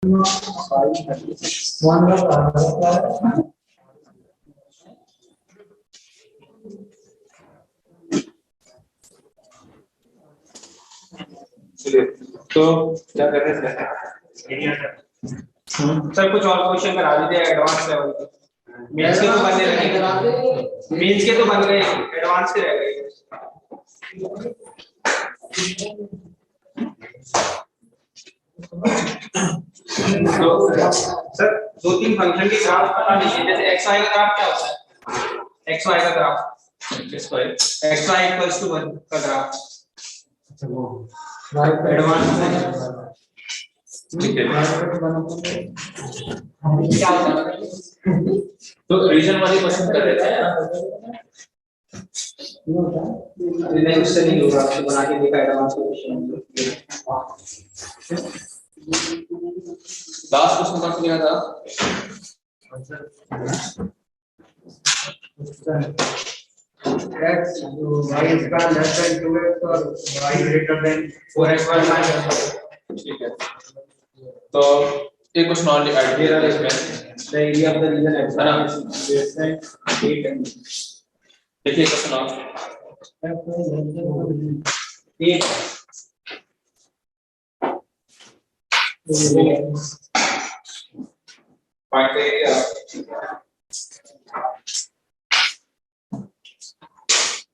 तो क्या कर रहे थे सर? कुछ और क्वेश्चन करा दीजिए एडवांस लेवल के। मेंस के तो बनने लगे, मेंस के तो बन गए, एडवांस के रह गए। तो सर दो तीन फंक्शन के ग्राफ बता दीजिए। जैसे एक्स वाई का ग्राफ क्या होता है? एक्स वाई का graph x y equals to 1 का ग्राफ एडवांस ठीक है। तो रीजन वाली क्वेश्चन कर रहे थे नहीं, उससे नहीं होगा। आपको बना के देखा एडवांस क्वेश्चन। लास्ट क्वेश्चन कौन सा लिया था? x y is less than 2x और y greater than 4x minus. ठीक है, तो ये क्वेश्चन ऑलरेडी आइडिया है इसमें। The area of the region x है ना, देखिए क्वेश्चन आप 8 find the area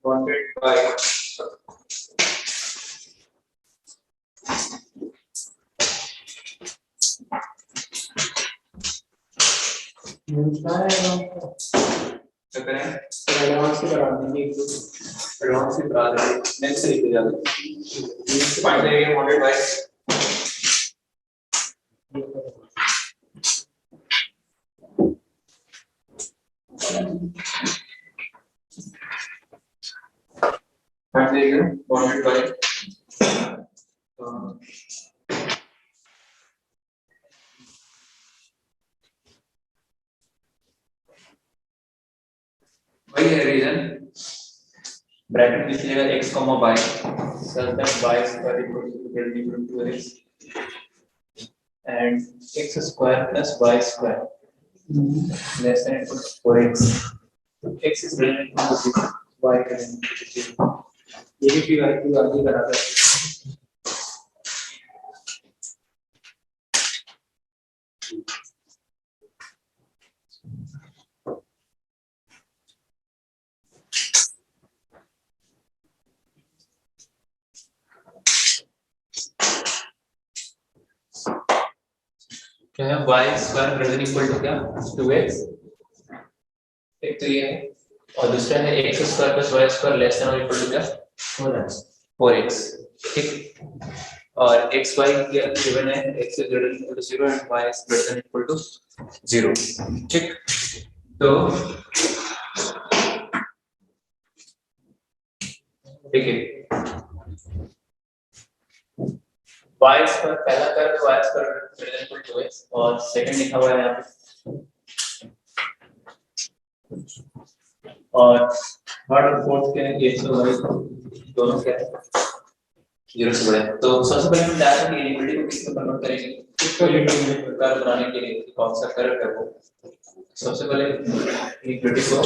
wanted by advance से करा देंगे, एडवांस से करा देंगे। नेक्स्ट से लिखे जाते हैं find the area wanted by find the area bounded by वही है रीजन। ब्रैकेट में लिखिएगा x, y such that y square equal to x and x square plus y square less than equal to 4x. x is greater than equal to y greater than equal to 0. ये भी फिर आगे कराता है। क्या है y square greater equal to क्या 2x, एक तो ये है, और दूसरा है x square plus y square less than और इक्वल टू क्या 4x। ठीक, और xy गिवन है x is greater equal to 0 and y is greater than equal to 0। ठीक, तो देखिए y स्क्वायर पहला कर y square greater than equal to 2x और सेकंड लिखा हुआ है यहाँ पे, और थर्ड और फोर्थ के x और y दोनों क्या है 0 से बड़े। तो सबसे पहले हम डायरेक्ट इक्वलिटी को किसमें कन्वर्ट करेंगे? इक्वलिटी में कर्व बनाने के लिए कौन सा कर्व है वो सबसे पहले इक्वलिटी को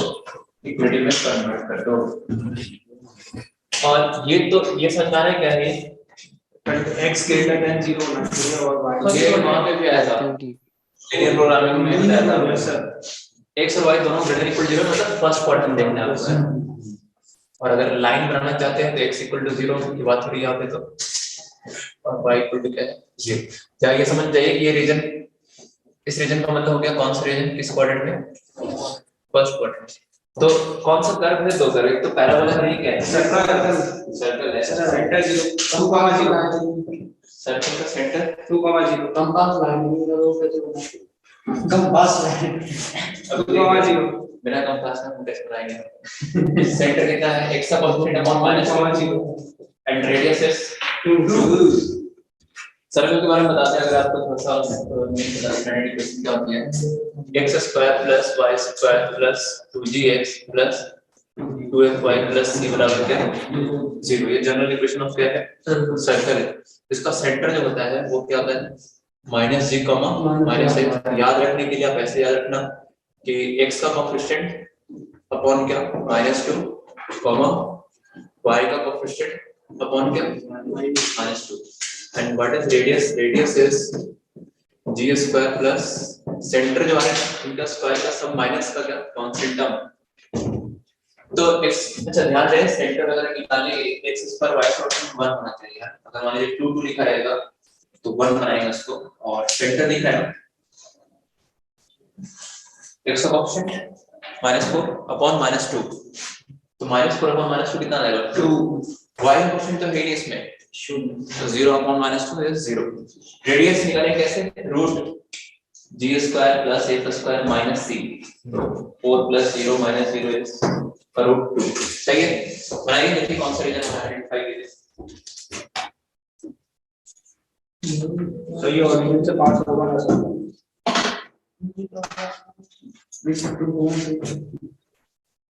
इक्वलिटी में कन्वर्ट कर दो। और ये तो ये समझना है क्या है x ग्रेटर देन 0 होना चाहिए और y ये वहां पे भी आएगा लीनियर प्रोग्रामिंग में भी आएगा सर। x और y दोनों ग्रेटर इक्वल 0 मतलब फर्स्ट क्वाड्रेंट देखना है आपको। और अगर लाइन बनाना चाहते हैं तो x इक्वल टू 0 की बात हो रही है यहाँ पे, तो और y इक्वल टू क्या है 0। क्या ये समझ जाइए कि ये रीजन, इस रीजन का मतलब हो गया कौन सा रीजन, किस क्वाड्रेंट में, फर्स्ट क्वाड्रेंट। तो कौन सा कर्व है, दो कर्व, एक तो पैराबोला है, क्या है सर्कल है, सेंटर 0 2,0 सर्कल का सेंटर 2,0 कंपास लाइन बिना कंपास में हम टेस्ट कराएंगे। सेंटर कितना है, x का coefficient upon -0 and radius is 2। Circle के बारे में बताते हैं अगर आपको थोड़ा सा नहीं पता स्टैंडर्ड इक्वेशन क्या होती है, x square plus y square plus 2gx plus 2fy plus c बराबर क्या है 0। ये जनरल इक्वेशन ऑफ क्या है, सर्कल है। इसका सेंटर जो होता है वो क्या होता है माइनस जी कॉमा माइनस एक्स। याद रखने के लिए आप ऐसे याद रखना कि x का कोफिशिएंट अपॉन क्या -2 कॉमा y का कोफिशिएंट अपॉन क्या -2 and what is radius? Radius is g square plus centre जो है इनका स्क्वायर का सब माइनस का क्या कांस्टेंट टर्म। तो x अच्छा ध्यान रहे सेंटर अगर निकालने x पर y का 1 होना चाहिए। अगर मान लीजिए 2 लिखा रहेगा तो 1 बनाएंगे उसको और सेंटर लिखा है x का कोफिशिएंट -4 अपॉन -2 तो -4 अपॉन -2 कितना आएगा 2 y का कोफिशिएंट तो है ही इसमें 0 तो 0 अपॉन -2 इज 0। रेडियस निकालें कैसे? Root g square plus a square minus c 4 plus 0 minus 0 is root 2। सही है, बनाइए देखिए कौन सा रीजन आइडेंटिफाई कीजिए। तो ये ऑरिजिन से पास होगा ना सर?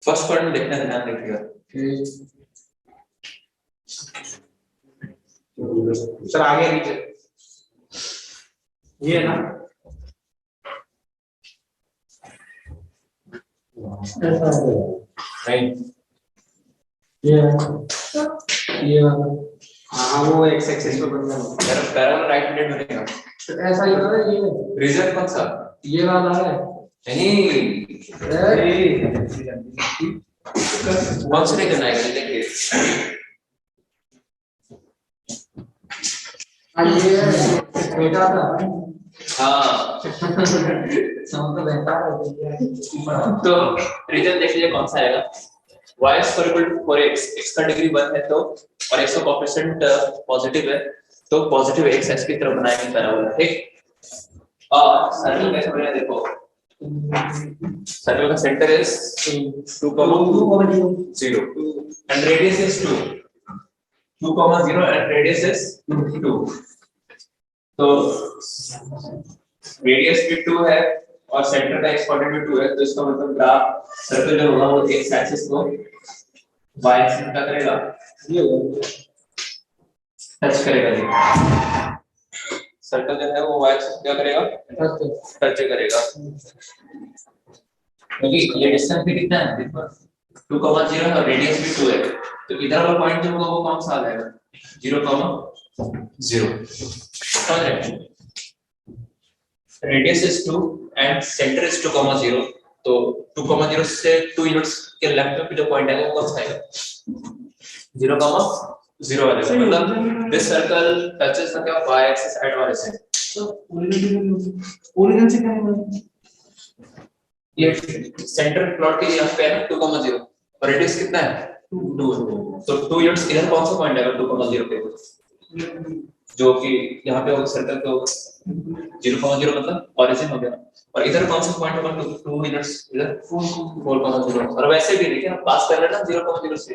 फर्स्ट पॉइंट में देखना ध्यान रखिएगा। सर आगे रीजन ये है ना? राइट ये हाँ वो एक्स एक्सिस पे बन गया। पैरेलल राइट हैंडेड बनेगा तो ऐसा ही होगा ये रीजन कौन सा? ये वाला है नहीं कौन सा रीजन आएगा देखिए। ये बेटा था हाँ समझ बेटा तो रीजन देख लीजिए कौन सा आएगा। y square equal to 4x, x का डिग्री 1 है तो और x का कोएफिशिएंट पॉजिटिव है तो पॉजिटिव x एक्स की तरफ बनाएंगे पैराबोला। ठीक और सर्कल कैसे बनाया देखो। सर्कल का centre is 2,0 and radius is 2,0 and radius is 2 तो रेडियस भी 2 है और सेंटर का एक्स कोऑर्डिनेट भी 2 है तो इसका मतलब ग्राफ सर्कल जो होगा वो एक्स एक्सिस को y एक्सिस क्या करेगा टच करेगा। जी सर्कल जो है वो y एक्सिस क्या करेगा टच करेगा क्योंकि ये डिस्टेंस भी कितना है 2,0 है और रेडियस भी 2 है तो इधर वाला पॉइंट जो होगा वो कौन सा आ जाएगा 0,0 समझ रहे? Radius is 2 and centre is 2,0 तो 2,0 से 2 यूनिट्स के लेफ्ट में जो पॉइंट है वो कौन सा आएगा 0,0 आएगा। मतलब दिस सर्कल टचेस द क्या y एक्सिस एट होरिजोन। तो ओरिजिन से क्या है? ये सेंटर प्लॉट कीजिए यहाँ पे है ना 2,0 और रेडियस कितना है 2 तो 2 यूनिट्स इधर कौन सा पॉइंट आएगा 2,0 पे जो कि यहाँ पे होगा सर्कल तो 0,0 मतलब ओरिजिन हो गया और इधर कौन सा पॉइंट होगा 2 यूनिट्स इधर 4,0 और वैसे भी देखिए ना पास कर रहे हैं ना 0,0 से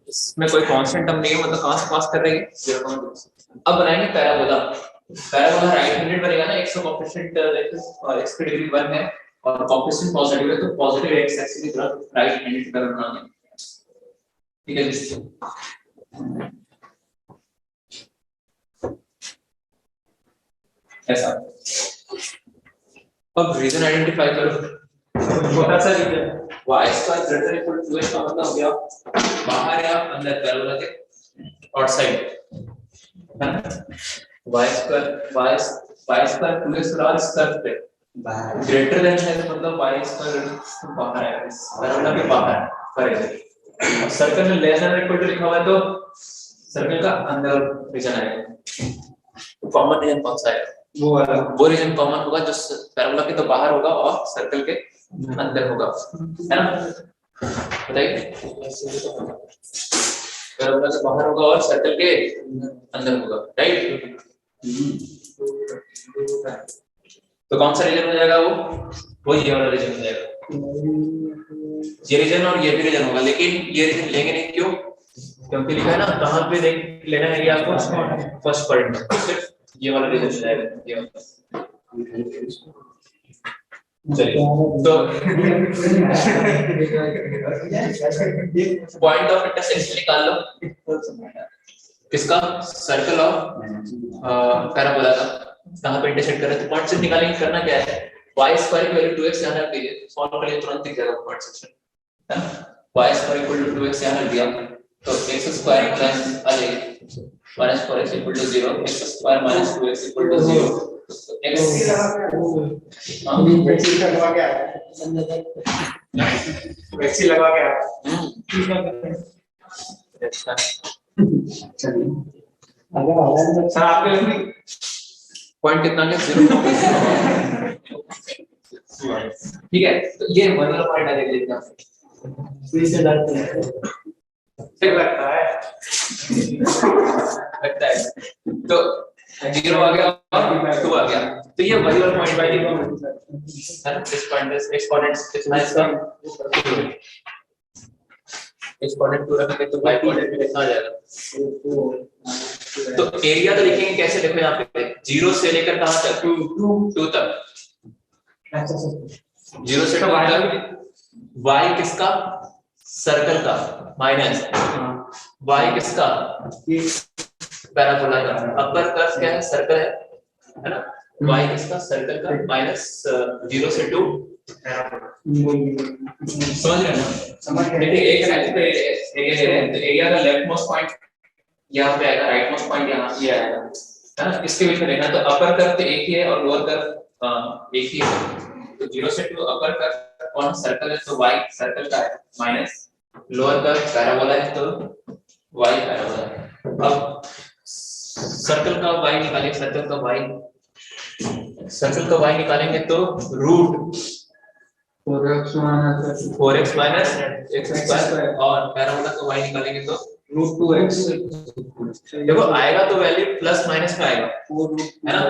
इसमें कोई कांस्टेंट टर्म नहीं है मतलब कहां से पास कर रहे हैं 0,0। अब बनाएंगे पैराबोला। पैराबोला राइट हैंडेड बनेगा ना x का कोएफिशिएंट और x की डिग्री 1 है और कोएफिशिएंट पॉजिटिव है तो पॉजिटिव x एक्सिस की तरफ राइट हैंडेड पैराबोला बनाएंगे। ठीक है ऐसा। अब रीजन आइडेंटिफाई करो छोटा सा region y square greater equal to 2 का मतलब हो गया बाहर या अंदर पैरेलल के आउटसाइड है ना y स्क्वायर 2x और स्क्वायर पे ग्रेटर देन है तो मतलब y स्क्वायर बाहर है पैरेलल के बाहर करेगा। सर्कल में लेस देन इक्वल टू लिखा हुआ है तो सर्कल का अंदर रीजन आएगा तो कॉमन रीजन कौन सा है वो रीजन कॉमन होगा जो पैराबोला के तो बाहर होगा और सर्कल के अंदर होगा है ना बताइए। पैराबोला से बाहर होगा और सर्कल के अंदर होगा राइट। तो कौन सा रीजन हो जाएगा वो ये वाला रीजन हो जाएगा। ये रीजन और ये भी रीजन होगा लेकिन ये रीजन लेंगे नहीं क्यों क्योंकि लिखा है ना कहां पे लेना है ये आपको फर्स्ट पॉइंट सिर्फ ये वाला रीजन जाएगा ये वाला। चलिए तो पॉइंट ऑफ इंटरसेक्शन निकाल लो किसका? सर्कल ऑफ पैराबोला का। कहां पे इंटरसेक्ट कर रहे हैं? तो पॉइंट से निकालेंगे। करना क्या है, y स्क्वायर की वैल्यू 2x यहां रख दीजिए, सॉल्व करिए, तुरंत दिख जाएगा पॉइंट सेक्शन, है ना। y square equal to 2x यहां रख दिया, तो x स्क्वायर प्लस आ जाएगा minus 4x equal to 0, x square minus 2x equal to 0, वैक्सी लगा के अच्छा चलिए सर आपके पॉइंट कितना है? 0. ठीक है, तो ये वाला पॉइंट आ जाएगा, से लगता है लगता है तो 0 आ गया और 2 आ गया, तो ये वही वाला पॉइंट बाय है। इस पॉइंट एक्स कोऑर्डिनेट कितना है इसका? एक्स कोऑर्डिनेट 2 रखेंगे तो y कोऑर्डिनेट भी कितना आ जाएगा? तो एरिया तो लिखेंगे कैसे? देखो यहाँ पे 0 से लेकर कहां तक? 2 तक। 0 से 2 तक y किसका? सर्कल का, माइनस y किसका? पैराबोला का। अपर कर्व क्या है? सर्कल है ना। y किसका? सर्कल का, माइनस 0 से 2 समझ रहे हैं ना? समझ गए। देखिए एक साइड पे एरिया ले रहे हैं, तो एरिया का लेफ्ट मोस्ट पॉइंट यहाँ पे आएगा, राइट मोस्ट पॉइंट यहाँ ये आएगा, है ना। इसके बीच में देखना, तो अपर कर्व तो एक ही है और लोअर कर्व एक ही है। तो 0 से 2 अपर कर्व कौन? सर्कल है, तो y सर्कल का है, माइनस लोअर कर्व पैराबोला है, तो y पैराबोला है। अब सर्कल का y निकालेंगे, सर्कल का y निकालेंगे तो root 4x minus x square, और पैराबोला का y निकालेंगे तो रूट 2x। देखो आएगा तो वैल्यू प्लस माइनस में आएगा, है ना।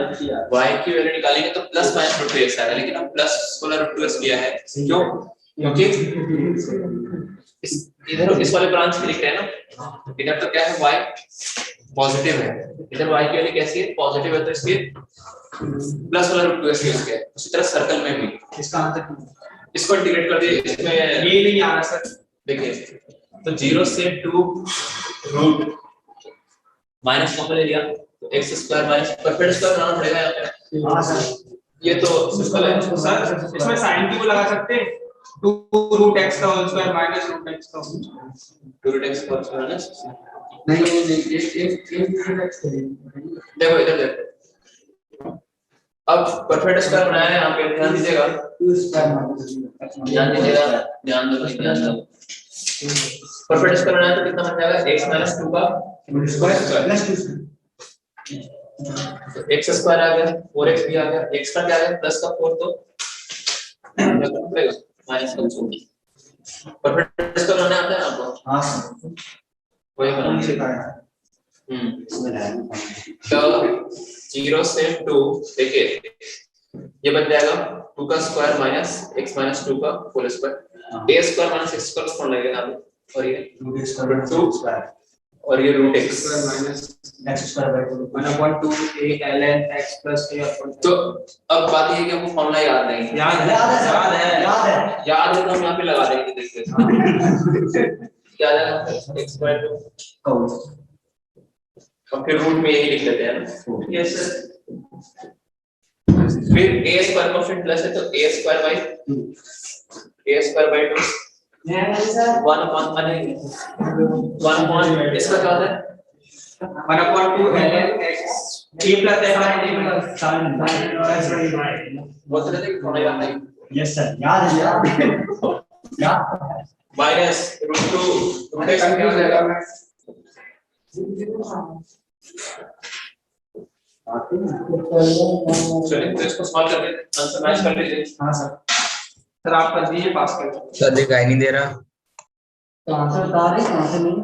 y की वैल्यू निकालेंगे तो प्लस माइनस रूट 2x आएगा, लेकिन हम प्लस वाला रूट 2x लिया है क्यों? क्योंकि इधर इस वाले ब्रांच में लिख रहे हैं ना, इधर तो क्या है y पॉजिटिव है, इधर y की वैल्यू कैसी है? पॉजिटिव है, तो इसलिए प्लस वाला रूट 2x यूज किया है। उसी तरह सर्कल में भी इसका आंसर इसको इंटीग्रेट कर दिए, इसमें ये नहीं आ रहा सर। देखिए, तो 0 से 2 रूट माइनस कॉमन ले लिया, तो x square minus perfect square बनाना पड़ेगा यहाँ पे। हां सर, ये तो सिंपल है सर इसमें sin की को लगा सकते हैं, 2 रूट x का whole square minus root x का होल स्क्वायर। 2 रूट x का स्क्वायर माइनस नहीं एक रूट x देखो इधर देखो, अब परफेक्ट स्क्वायर बनाया है यहाँ पे, ध्यान दीजिएगा, 2 स्क्वायर माइनस ध्यान दीजिएगा, ध्यान दो भाई, ध्यान दो। परफेक्ट स्क्वायर बनाया तो कितना बन जाएगा? x माइनस 2 का स्क्वायर प्लस 2 तो x स्क्वायर आ गया, 4x भी आ गया, x का क्या आ गया? प्लस का 4, तो माइनस का 2। परफेक्ट स्क्वायर बनाना आता है आपको? हां सर, वही बनाना सिखाया। तो 0 से 2 देखिए ये बन जाएगा 2 का स्क्वायर माइनस x माइनस 2 का whole square, a square minus x square कौन लगेगा यहाँ पे? और ये रूट स्क्वायर 2 स्क्वायर और ये root x square minus x square by 2 1/2 a ln x plus a upon। तो अब बात ये है कि हमको फॉर्मूला याद नहीं है, याद है याद है तो हम यहाँ पे लगा देंगे, देखिए क्या आ जाएगा? x स्क्वायर और फिर रूट में यही लिख लेते हैं ना। यस सर, फिर a स्क्वायर का फिर प्लस है, तो a स्क्वायर बाय 2 1 अपॉन 1 इसका क्या होता है? 1/2 ln x a plus x बोलते रहते कि थोड़ा याद नहीं। यस सर, याद है याद माइनस रूट 2 रूट x क्या हो जाएगा? चलिए तो इसको सॉल्व कर लेते हैं, आंसर मैच कर लीजिए। हां सर आप कर दीजिए, पास कर दीजिए। सर दिखाई नहीं दे रहा। तो आंसर बता रहे कहां से नहीं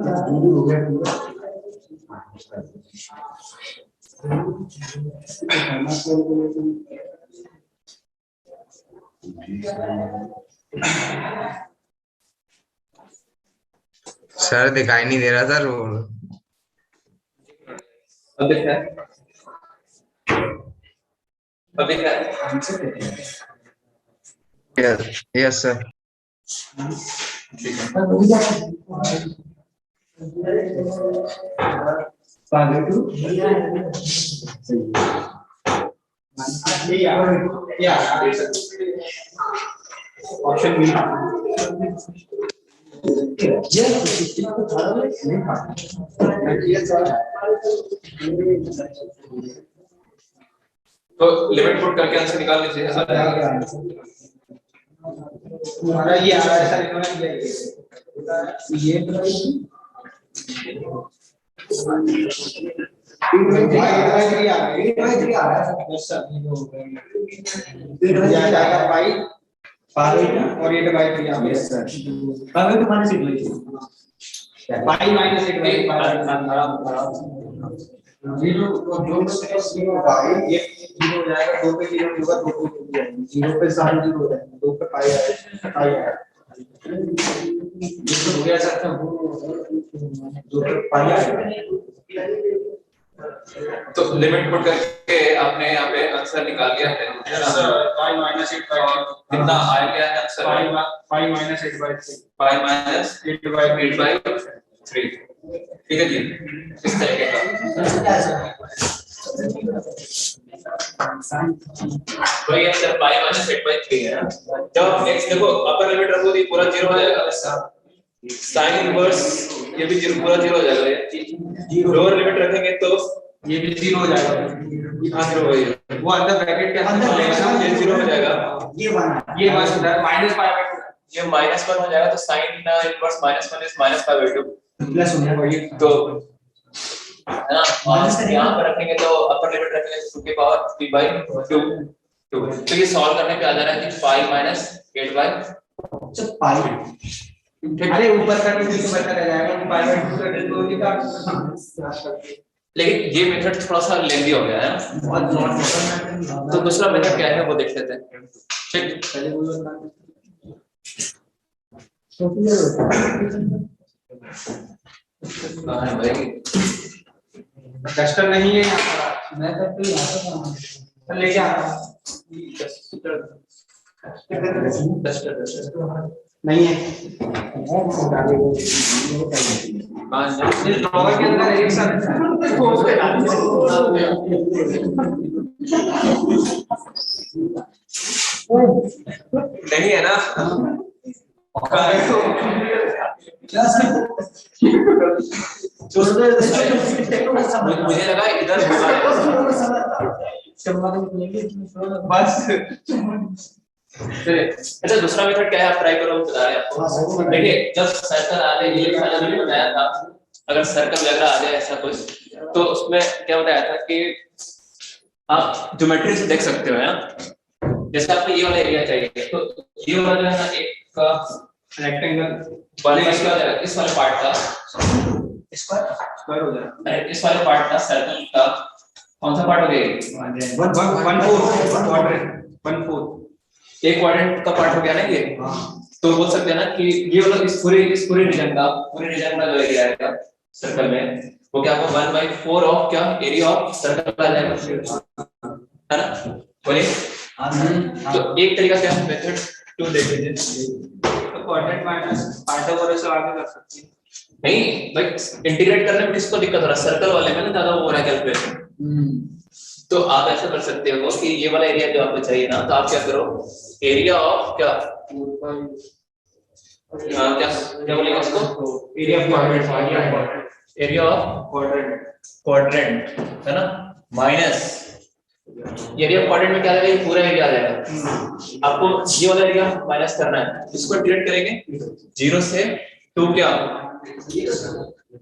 हो गया पूरा। सर दिखाई नहीं दे रहा सर वो। अब दिख रहा है? अब दिख रहा है? Yes sir. ठीक है। Option B. तो लिमिट पुट करके आंसर निकाल लीजिए। हमारा ये आ रहा है सर, इन्होंने ये और 8/3 आ गया सर। पाई माइनस 8/5 जीरो दो पे जीरो पाई, एक जीरो हो जाएगा, दो पे जीरो होगा, दो पे जीरो जाएगा, जीरो पे सारे जीरो हो जाएंगे, दो पे पाई आएगा, पाई आएगा, ये हो गया सर, दो पे पाई आएगा। तो लिमिट पुट करके आपने यहाँ पे आंसर निकाल लिया है। पाई माइनस 8/3 कितना आया क्या है answer? Pi minus 8/3 pi minus 8/3। ठीक है जी, इस तरीके का वही आंसर पाई माइनस 8/3 है ना। जब नेक्स्ट देखो अपर लिमिट रखो तो पूरा जीरो हो जाएगा, साइन इनवर्स ये भी जीरो, पूरा जीरो हो जाएगा। लोअर लिमिट रखेंगे तो ये भी जीरो हो जाएगा, हाँ जीरो हो जाएगा, वो अंदर ब्रैकेट के अंदर ये जीरो हो जाएगा, ये माइनस पाई, ये -1 हो जाएगा, तो साइन इनवर्स -1 इज -5/2 प्लस हो जाएगा, तो है ना। और यहाँ पर रखेंगे तो अपर लिमिट रखेंगे तो 2 की पावर 3/2। तो ये सॉल्व करने पे आ जा रहा है कि पाई माइनस 8/, अरे ऊपर का भी नीचे बढ़ता रह जाएगा, पाई/2 का डिस्ट्रीब्यूट का, लेकिन ये मेथड थोड़ा सा लेंदी हो गया है ना। तो दूसरा मेथड क्या है वो देख लेते हैं। ठीक, भाई डस्टर नहीं है यहाँ पर, मैं तो यहाँ पर लेके आ रहा हूँ, डस्टर नहीं है, इस ड्रॉवर के अंदर एक साथ नहीं है ना। मुझे लगा इधर बस। अच्छा दूसरा मेथड क्या है, आप ट्राई करो, बता रहे हैं आपको। देखिए जब सर्कल आ जाए, ये वाला मैंने बताया था, अगर सर्कल वगैरह आ जाए ऐसा कुछ, तो उसमें क्या बताया था कि आप ज्योमेट्री से देख सकते हो ना। जैसे आपको ये वाला एरिया चाहिए, तो ये वाला जो है ना एक रेक्टेंगल वाले इसका इस वाले पार्ट का स्क्वायर हो जाएगा, इस वाले पार्ट का सर्कल का कौन सा पार्ट हो गया? 1/4 एक क्वाड्रेंट का पार्ट हो गया ना ये। तो बोल सकते हैं ना कि ये वाला इस पूरे रीजन का जो एरिया आएगा सर्कल में, वो क्या होगा 1/4 ऑफ क्या एरिया ऑफ सर्कल आ जाएगा, है ना। बोलिए। तो एक तरीका क्या है, मेथड 2 देख लीजिए। तो क्वाड्रेंट माइनस पाइथागोरस से आगे कर सकते हैं। नहीं भाई, इंटीग्रेट करने में किसको दिक्कत हो रहा है? सर्कल वाले में ना ज्यादा वो हो रहा है कैलकुलेशन। तो आप ऐसा कर सकते हो कि ये वाला एरिया जो आपको चाहिए ना, तो आप क्या करो, एरिया ऑफ क्या क्या बोलेंगे उसको, एरिया ऑफ क्वाड्रेंट है ना, माइनस एरिया ऑफ क्वाड्रेंट में क्या आ जाएगा, ये पूरा एरिया आ जाएगा। आपको ये वाला एरिया माइनस करना है, इसको इंटीग्रेट करेंगे 0 से 2 क्या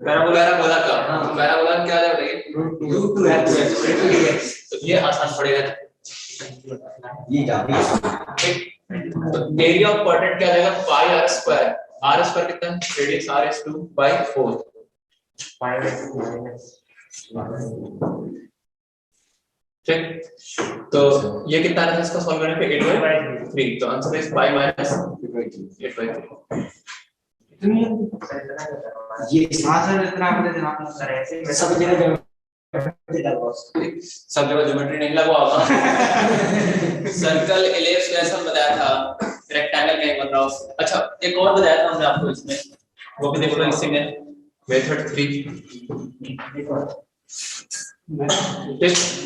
पैराबोला का, पैराबोला क्या आ जाएगा ये, तो ये आसान पड़ेगा। तो एरिया ऑफ क्वाड्रेंट क्या आ जाएगा, पाई r स्क्वायर, r स्क्वायर कितना है, रेडियस r is 2/4। ठीक, तो ये कितना है इसका सॉल्व करने पे 8/3। तो आंसर इज पाई माइनस 8/3। ये साथ इतना आपने दिमाग में कर रहे थे, सब जगह ज्योमेट्री नहीं लगा होगा। सर्कल एलिप्स जैसा बताया था, रेक्टेंगल नहीं बन रहा हो। अच्छा एक और बताया था हमने आपको इसमें, वो भी देख लो इसी में, मेथड 3।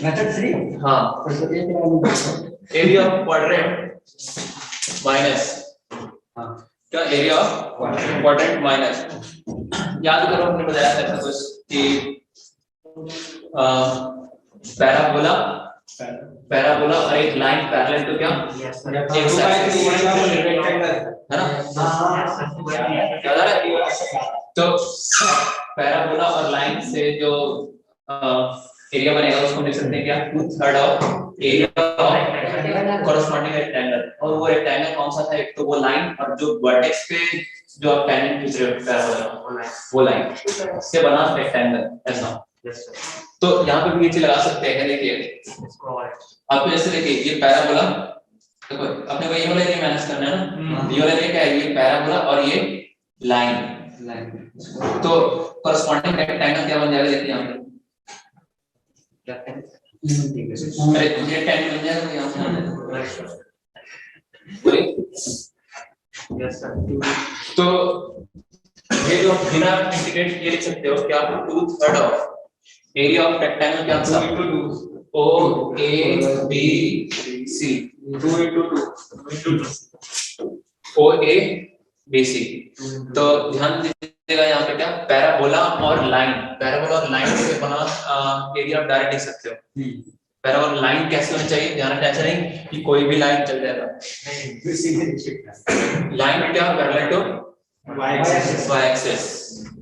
मेथड 3 हाँ तो ये क्या है? एरिया ऑफ क्वाड्रेंट माइनस हाँ क्या एरिया ऑफ क्वाड्रेंट माइनस याद करो हमने बताया था कुछ कि पैराबोला पैराबोला और एक लाइन पैरेलल तो क्या एक साइड है ना याद आ रहा है तो पैराबोला और लाइन से जो एरिया बनेगा उसको हम लिख सकते हैं क्या 2/3 of area of corresponding rectangle और वो रेक्टेंगल कौन सा था एक तो वो लाइन और जो वर्टेक्स पे जो आप टेंजेंट खींच रहे हो पैराबोला वो लाइन से बना रेक्टेंगल ऐसा तो यहाँ पे भी नीचे लगा सकते हैं देखिए आप जैसे देखिए ये पैराबोला देखो अपने को ये वाला एरिया मैनेज करना है ना ये वाला एरिया क्या है ये पैराबोला और ये लाइन तो कॉरस्पॉन्डिंग रेक्टेंगल क्या बन जाएगा देखिए यहाँ पे अरे ये टेन बन जाएगा तो यहाँ पे यस सर तो ये जो बिना इंटीग्रेट ये लिख सकते हो क्या 2/3 ऑफ एरिया ऑफ रेक्टेंगल क्या था 2 O A B C 2 into 2 O A B C तो ध्यान दीजिएगा यहाँ पे क्या पैराबोला और लाइन से बना एरिया आप डायरेक्ट लिख सकते हो पैराबोला लाइन कैसे होनी चाहिए ध्यान रखना ऐसा नहीं कि कोई भी लाइन चल जाएगा लाइन क्या पैरेलल टू y एक्सिस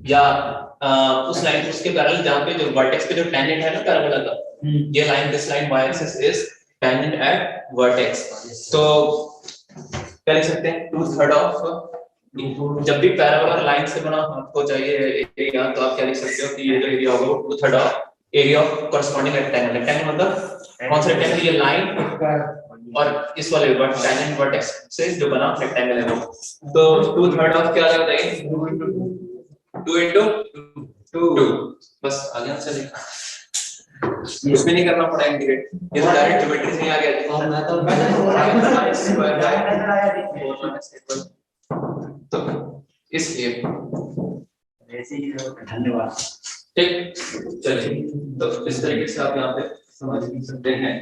या उस लाइन उसके पैरेलल जहाँ पे जो वर्टेक्स पे जो टेंजेंट है ना पैराबोला का ये line this line y axis is tangent at vertex तो क्या लिख सकते हैं 2/3 ऑफ जब भी पैराबोला लाइन से बना आपको चाहिए एरिया तो आप क्या लिख सकते हो कि ये जो एरिया होगा वो 2/3 of area of corresponding rectangle मतलब कौन सा रेक्टेंगल ये लाइन और इस वाले टेंजेंट वर्टेक्स से जो बना रेक्टेंगल है वो तो 2/3 ऑफ क्या आ जाता है 2 into 2 बस आ गया चलिए कुछ भी नहीं करना पड़ा इंटीग्रेट ये तो डायरेक्ट ज्योमेट्री से ही आ गया तो इसलिए धन्यवाद ठीक चलिए तो इस तरीके से आप यहाँ पे समझ सकते हैं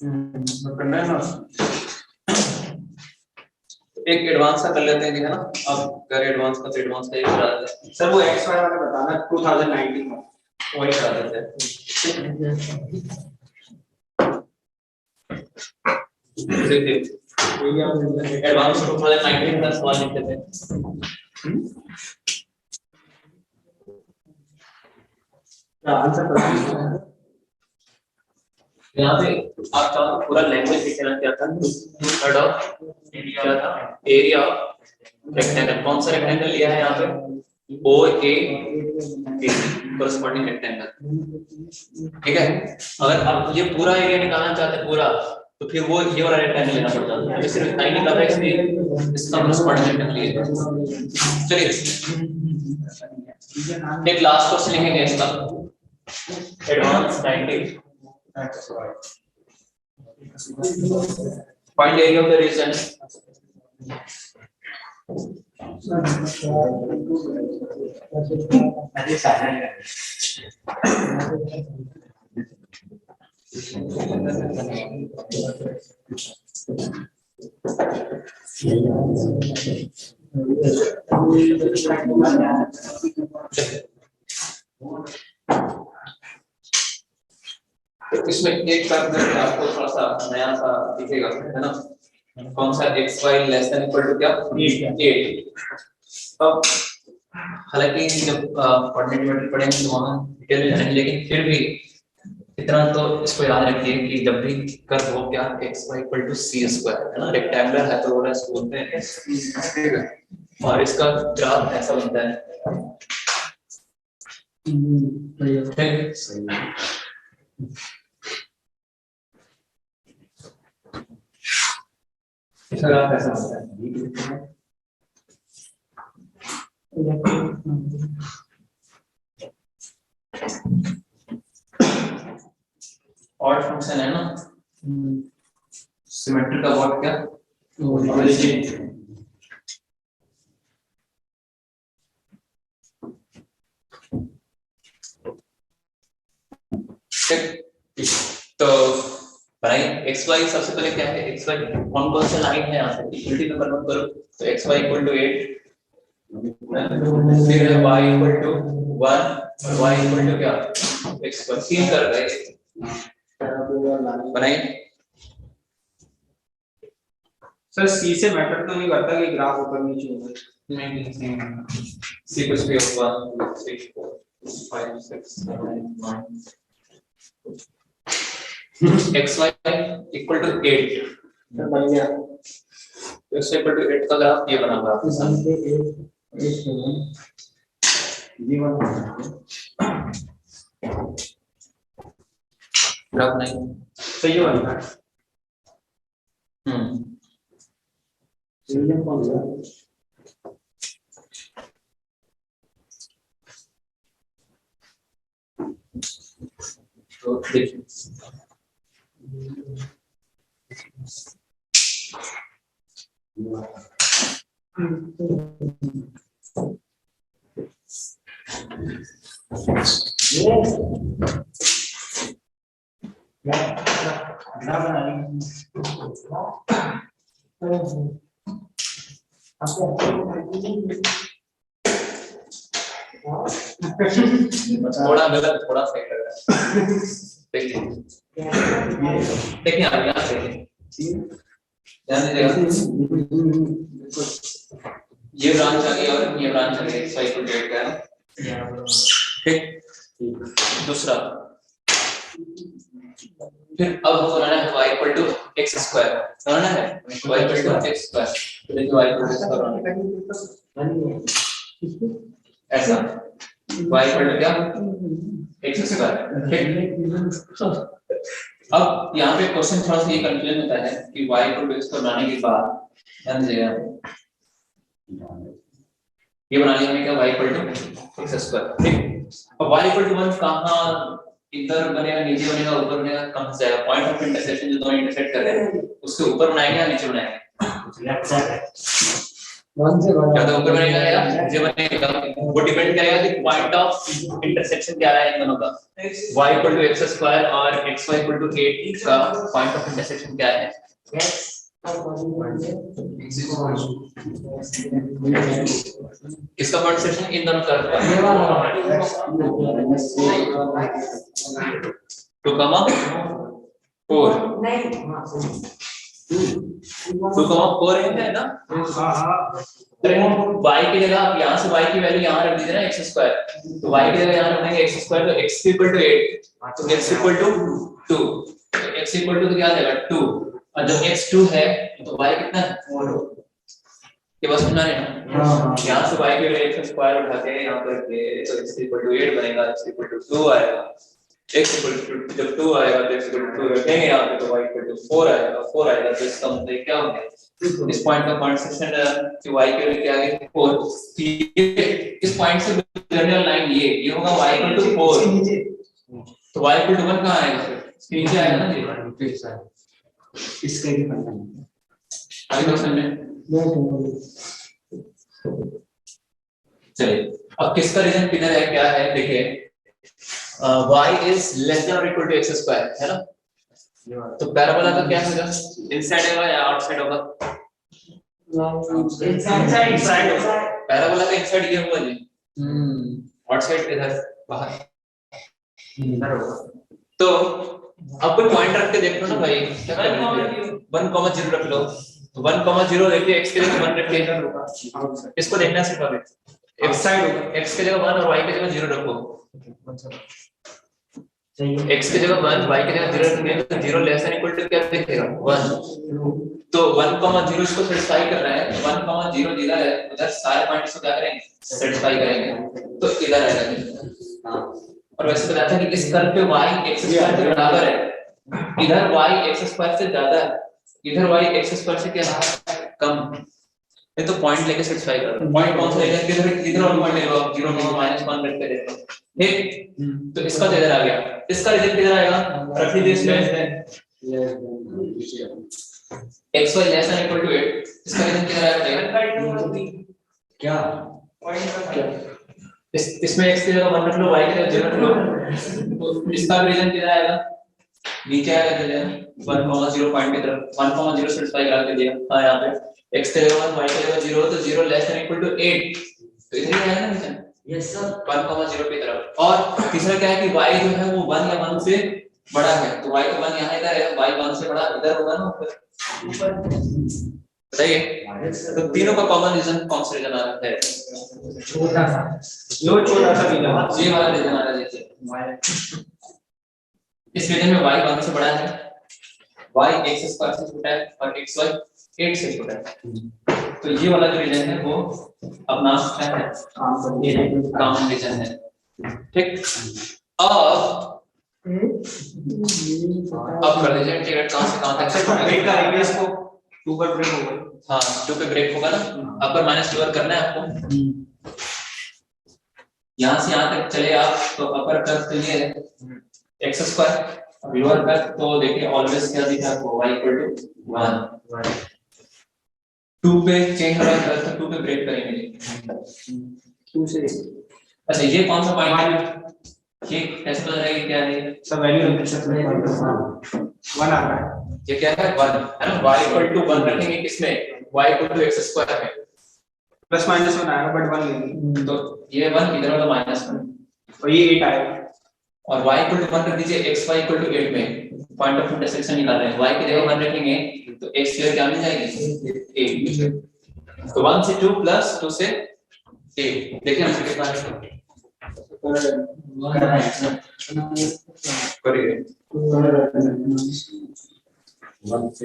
करना है ना एक एडवांस सा कर लेते हैं है ना अब कर एडवांस का तो एडवांस का ही करा देते हैं सर वो एक्स वाई वाला बताना 2019 में वही करा देते हैं देखिए एडवांस 2019 का सवाल लिख देते हैं आंसर यहाँ पे आप चाहो तो पूरा लैंग्वेज लिखना क्या था 2/3 ऑफ क्या था एरिया रेक्टेंगल कौन सा रेक्टेंगल लिया है यहाँ पे O A B corresponding rectangle ठीक है अगर आप ये पूरा एरिया निकालना चाहते हैं पूरा तो फिर वो ये वाला रेक्टेंगल लेना पड़ता है तो सिर्फ इतना ही निकाला है इसलिए इसका कॉरस्पॉन्डिंग रेक्टेंगल लिए चलिए एक लास्ट क्वेश्चन लिखेंगे इसका advance 90 find area of the region इसमें एक शब्द आपको थोड़ा सा नया सा दिखेगा है ना कौन सा x y less than equal to क्या 8 अब हालांकि जब कोऑर्डिनेट मेथड पढ़ेंगे तो वहां डिटेल में जाएंगे लेकिन फिर भी इतना तो इसको याद रखिए कि जब भी कर्व हो क्या x y equal to c square है ना रेक्टेंगुलर है तो वो बोलते हैं ठीक है और इसका ग्राफ ऐसा बनता है इसका ग्राफ ऐसा बनता है और फंक्शन है ना सिमेट्री का वर्ड क्या? ऑरिजिन। तो बनाइए एक्स वाई। सबसे पहले क्या है, एक्स वाई कौन कौन सा लाइन है, यहाँ से इक्वलिटी में कन्वर्ट करो तो एक्स वाई इक्वल टू 8, फिर है y इक्वल टू 1 और y इक्वल टू क्या, x पर 3 कर गए। बनाइए सर सी से मैटर तो नहीं करता कि ग्राफ ऊपर नीचे होगा। नहीं, सी कुछ भी होगा 1 2 3 4 5 6 7 8 9 x y equal to 8, sir बन गया। एक्स इक्वल टू 8 का ग्राफ ये बना हुआ है। ग्राफ नहीं सही है बन रहा हम्म है। कौन सा? तो देखिए थोड़ा गलत थोड़ा सही लग रहा है। देखिए देखिए आप यहाँ देखिए ध्यान दीजिएगा, ये ब्रांच आ गया और ये ब्रांच आ गया, साइकिल डेट का है ठीक। दूसरा फिर अब हम बनाना है y equal to x square, बनाना है y equal to x square, तो देखिए y इक्वल टू ऐसा y इक्वल टू क्या एक्स स्क्वायर ठीक। अब यहाँ पे क्वेश्चन थोड़ा सा ये कंफ्यूजन होता है कि y इक्वल टू एक्स को बनाने के बाद ध्यान दीजिएगा ये बना लिया हमने क्या y equal to x square ठीक। अब y इक्वल टू 1 कहाँ, इधर बनेगा नीचे बनेगा ऊपर बनेगा, कहाँ से जाएगा, पॉइंट ऑफ इंटरसेक्शन जो दोनों इंटरसेक्ट कर रहे हैं उसके ऊपर बनाएंगे या नीचे बनाएंगे, या तो ऊपर बनेगा या नीचे बनेगा, वो डिपेंड करेगा कि पॉइंट ऑफ इंटरसेक्शन क्या है इन दोनों का। y equal to x square और xy इक्वल टू 8 का पॉइंट ऑफ इंटरसेक्शन क्या है, किसका पॉइंट सेक्शन इन दोनों का 2,4 है ना। y की जगह आप यहाँ से y की वैल्यू यहाँ रख दीजिए ना x स्क्वायर, तो y की जगह यहाँ रख देंगे x स्क्वायर, तो x इक्वल टू 8 तो x इक्वल टू 2, तो x इक्वल टू क्या आ जाएगा 2, और जब x 2 है तो y कितना है 4, ये बस समझ रहे हैं ना। यहाँ से y की वैल्यू x स्क्वायर उठा के यहाँ पर रखे तो x इक्वल टू 8 बनेगा, x इक्वल टू 2 आएगा, x इक्वल टू जब 2 आएगा तो x इक्वल टू 2 रखेंगे यहाँ पे तो y इक्वल टू 4 आएगा, 4 आएगा तो इसका मतलब क्या हो गया, इस पॉइंट का पॉइंट सेक्शन कि y के लिए क्या है 4, इस पॉइंट से गुजरने वाला लाइन ये होगा y इक्वल टू 4, तो y इक्वल टू 1 कहाँ आएगा फिर इसके नीचे आएगा ना ये इसका ही पता नहीं आगे तो समझे। चलिए अब किसका रीजन किधर है क्या है देखिए, y is less than or equal to x square है ना, तो पैराबोला का क्या होगा, इनसाइड होगा या आउटसाइड होगा, इनसाइड होगा, पैराबोला का इनसाइड ये होगा जी, आउटसाइड इधर बाहर इधर होगा। तो अब कोई पॉइंट रख के देख लो ना भाई, 1,0 रख लो, तो 1,0 देखिए x के जगह 1 रखिए, इसको देखना सिखाओगे, x साइड होगा, x के जगह 1 और y के जगह 0 रखो, x की जगह 1 y की जगह 0 रखेंगे तो 0 लेस देन इक्वल टू क्या दिखेगा 1, तो 1,0 इसको सेटिस्फाई कर रहा है, 1,0 दिया है उधर सारे पॉइंट्स को क्या करेंगे सेटिस्फाई करेंगे, तो इधर आएगा। और वैसे बताया था कि इस कर्व पे y x स्क्वायर के बराबर है, इधर y x स्क्वायर से ज्यादा है, इधर y x स्क्वायर से क्या कम, ये तो पॉइंट लेके सेटिस्फाई कर रहा हूं। पॉइंट कौन सा लेगा, इधर और पॉइंट ले लो आप, 0 -1 रख के देखो, ठीक। तो इसका तो इधर आ गया, इसका रिजल्ट किधर आएगा, रख लीजिए इसमें xy less than equal to 8, इसका रिजल्ट किधर आएगा क्या क्या, इसमें x की जगह 1 रख लो, y की जगह 0 रख लो, तो इसका रीजन किधर आएगा, नीचे आएगा जल्दी 1,0 पॉइंट की तरफ, 1,0 सेटिस्फाई करा के दिया। हां यहां पे x की जगह 1 y की जगह 0, तो 0 लेस देन इक्वल टू 8, तो इधर ही आएगा ना रीजन। यस सर 1,0 की तरफ। और तीसरा क्या है कि y जो है वो 1 या 1 से बड़ा है, तो y तो 1 यहां इधर है, y 1 से बड़ा इधर होगा ना ऊपर, बताइए। तो तीनों का कॉमन रीजन कौन सा रीजन आ रहा है, छोटा सा, लो छोटा सा रीजन, ये वाला रीजन आ रहा है। जैसे इस रीजन में y 1 से बड़ा है, y x स्क्वायर से छोटा है और xy 8 से छोटा है, तो ये वाला जो रीजन है वो अपना क्या है, कॉमन रीजन है, ठीक। अब कर दीजिए इंटीग्रेट कहां से कहां तक, ब्रेक करेंगे इसको 2 पर ब्रेक होगा। हाँ 2 पे ब्रेक होगा ना, अपर माइनस लोअर करना है आपको, यहां से यहां तक चले आप, तो अपर कर के लिए x स्क्वायर, लोअर कर तो देखिए ऑलवेज क्या दिखा आपको, y इक्वल टू 1, 2 पे चेंज हो रहा है तो 2 पे ब्रेक करेंगे 2 से। अच्छा ये कौन सा पॉइंट है, ये कैसे पता चलेगा क्या है, सब वैल्यू रखते 1 आ रहा है, ये क्या है 1 है ना, y इक्वल टू 1 रखेंगे किसमें, y equal to x square है, प्लस माइनस 1 आएगा बट 1 लेंगे, तो ये 1 इधर वाला -1 और ये 8 आएगा, और y इक्वल टू 1 रख दीजिए, xy इक्वल टू 8 में पॉइंट ऑफ इंटरसेक्शन निकाल रहे हैं, y की जगह 1 रखेंगे तो x की जगह क्या मिल जाएगी 8, तो 1 से 2 प्लस 2 से 8, देखिए आंसर कितना है, करिए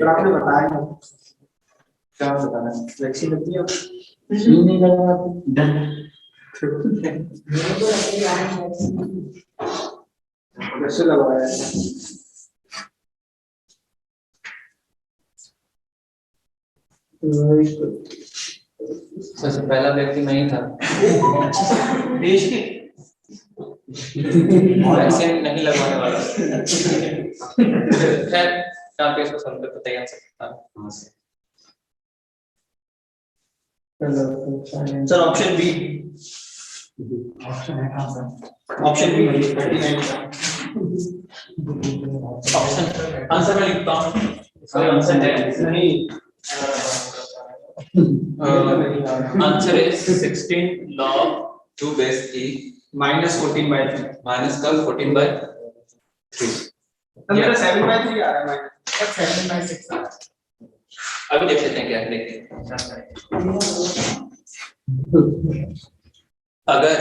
आपने बताया क्या बताना है, फ्लेक्सी लगती है नहीं लगा डन कैसे लगवाया है, सबसे पहला व्यक्ति मैं ही था देश के वैक्सीन नहीं लगवाने वाला, खैर यहाँ पे इसको सॉल्व करते हैं sir option B, option B 39 option answer में लिखता हूँ, सॉरी आंसर है नहीं, answer is 16 log 2 base e -14/3, minus का 14/3, मेरा 7/3 आ रहा है, -7/6 आ रहा है, अभी देख लेते हैं क्या है, देखिए अगर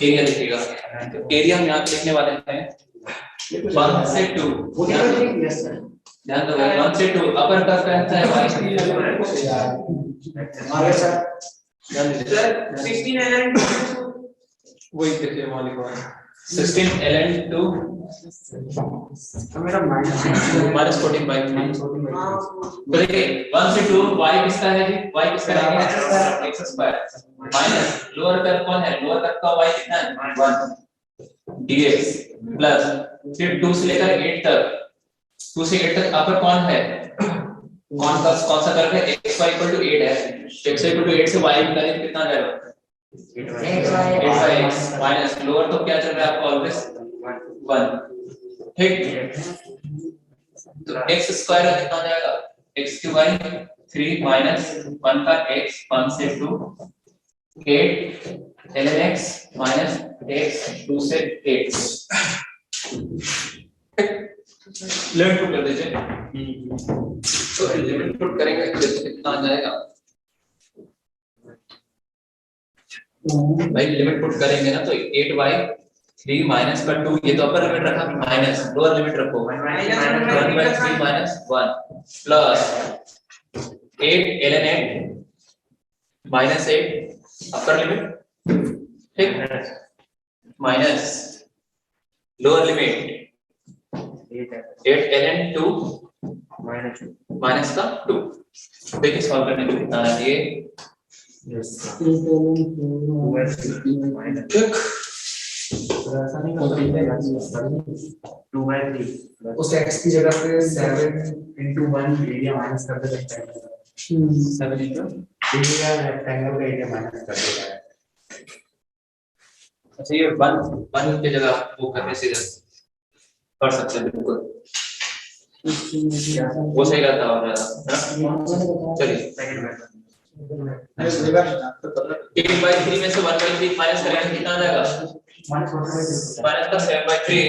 एरिया लिखिएगा, तो एरिया हम यहाँ पे लिखने वाले हैं 1 से 2, ध्यान दो 1 से 2, अपर का कहता है सर 16 ln वही देखिए मालिक 16 ln 2 मेरा -14/3, तो देखिए 1 से 2 y किसका है जी, y किसका है x स्क्वायर, माइनस लोअर कर कौन है, लोअर कर का y कितना है 1 dx, प्लस फिर 2 से लेकर 8 तक, 2 से 8 तक अपर कौन है, कौन सा कर्व है, xy इक्वल टू 8 है, xy इक्वल टू 8 से y निकालें तो कितना आ जाएगा 8x माइनस लोअर तो क्या चल रहा है आपको ऑलवेज 1, ठीक। तो x स्क्वायर का कितना आ जाएगा, x की y 3 माइनस 1 का x 1 से 2 8 ln x माइनस x 2 से 8, लिमिट पुट कर दीजिए, तो लिमिट पुट करेंगे तो कितना आ जाएगा भाई, लिमिट पुट करेंगे ना तो 8y 3 माइनस का 2, ये तो अपर लिमिट रखा, माइनस लोअर लिमिट रखो 1/3 minus 1 plus 8 ln 8 minus 8 upper limit, ठीक, minus lower limit 8 ln 2 minus का 2। देखिए सॉल्व करने में कितना आना चाहिए। उस x की जगह पे 7 into 1 एरिया माइनस कर दे रेक्टेंगल का। 7 into एरिया रेक्टेंगल का एरिया माइनस कर देगा। अच्छा ये 1 की जगह वो करने से कर सकते हैं बिल्कुल, वो सही रहता है और ज्यादा। चलिए 8/3 में से 1/3 माइनस करेंगे कितना आ जाएगा, माइनस का 7/3।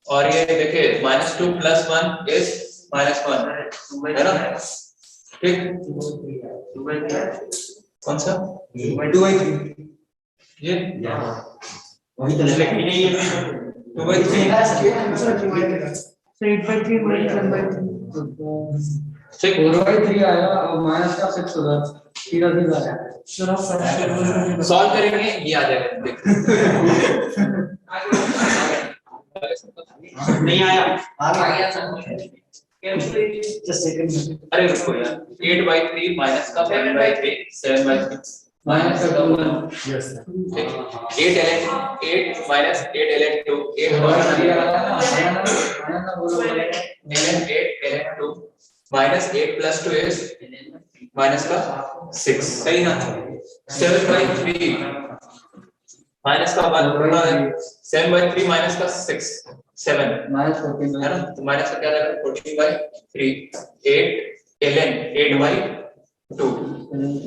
और ये देखिए -2 + 1 इज -1 है ना। ठीक, कौन सा 2/3 ये वही तो लेकिन ये 2/3 8/3 -1/3 ठीक 4/3 आया और माइनस का 6 होगा, सीधा सीधा आया। सॉल्व करेंगे ये आ जाएगा। नहीं आया, आ गया। अरे रुको यार, 8/3 माइनस का 1/3 7/3 माइनस का 1। Yes 8 ln 8 minus 8 ln 2 8 ln 8 ln 2 minus 8 + 2 is minus का 6 सही ना। 7/3 माइनस का 1 7/3 माइनस का 6 7 -14 है ना, तो माइनस का क्या रहेगा 14/3 8 ln 8/2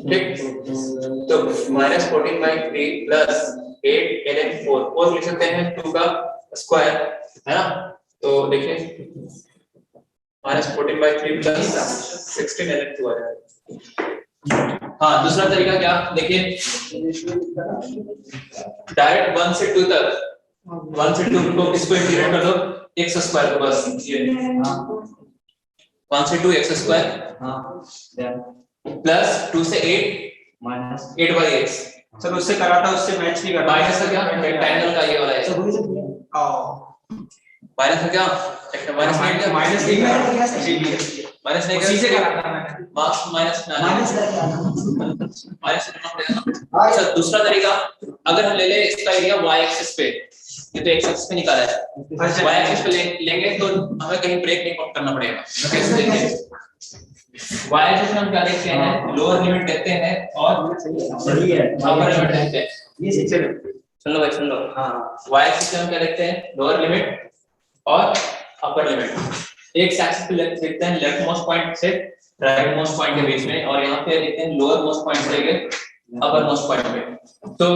ठीक। तो -14/3 प्लस 8 ln 4 4 लिख सकते हैं 2 का स्क्वायर है ना। तो देखिए -14/3 प्लस 16 ln 2 आ जाएगा। हाँ दूसरा तरीका क्या देखिए, डायरेक्ट 1 से 2 तक 1 से 2 को किसको इंटीग्रेट कर दो x स्क्वायर को, बस ये 1 से 2 x स्क्वायर प्लस 2 से 8 माइनस 8/x। सर उससे करा था, उससे मैच नहीं कर रहा। माइनस का क्या रेक्टेंगल का ये वाला है, माइनस का क्या माइनस नहीं क्या माइनस नहीं कर माइनस नहीं कर से करा था मैंने। Marks minus minus. अच्छा दूसरा तरीका, अगर हम ले ले इसका एरिया y एक्सिस पे, ये तो x एक्सिस पे निकाला है, y एक्सिस पे लेंगे तो हमें कहीं ब्रेक नहीं करना पड़ेगा। कैसे देखिए y एक्सिस में हम क्या देखते हैं, लोअर लिमिट देखते हैं और सही है, अपर लिमिट देखते हैं। ये शिक्षक सुन लो भाई सुन लो, हां y एक्सिस में हम क्या देखते हैं, लोअर लिमिट और अपर लिमिट। एक एक्सिस पे देखते हैं लेफ्ट मोस्ट पॉइंट से राइट मोस्ट पॉइंट के बीच में, और यहाँ पे देखते हैं लोअर मोस्ट पॉइंट से लेके अपर मोस्ट पॉइंट पे। तो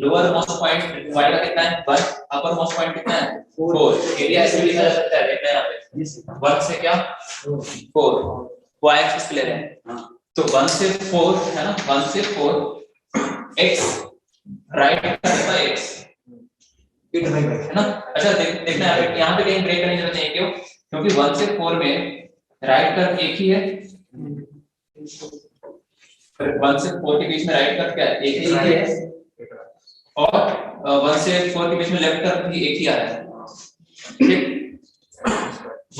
लोअर मोस्ट पॉइंट y का कितना है 1, अपर मोस्ट पॉइंट कितना है 4। एरिया ऐसे लिखा जा सकता है, देखना यहाँ पे 1 से क्या 4 y एक्सिस पे ले रहे हैं। तो 1 से 4 है ना, 1 से 4 x राइट का x है ना। अच्छा देखना यहाँ पे कहीं ब्रेक करने की जरूरत नहीं है, क्यों, क्योंकि 1 से 4 में राइट कर्व एक ही है, 1 से 4 के बीच में राइट कर्व क्या है एक ही है, और 1 से 4 के बीच में लेफ्ट कर्व भी एक ही आ रहा है। ठीक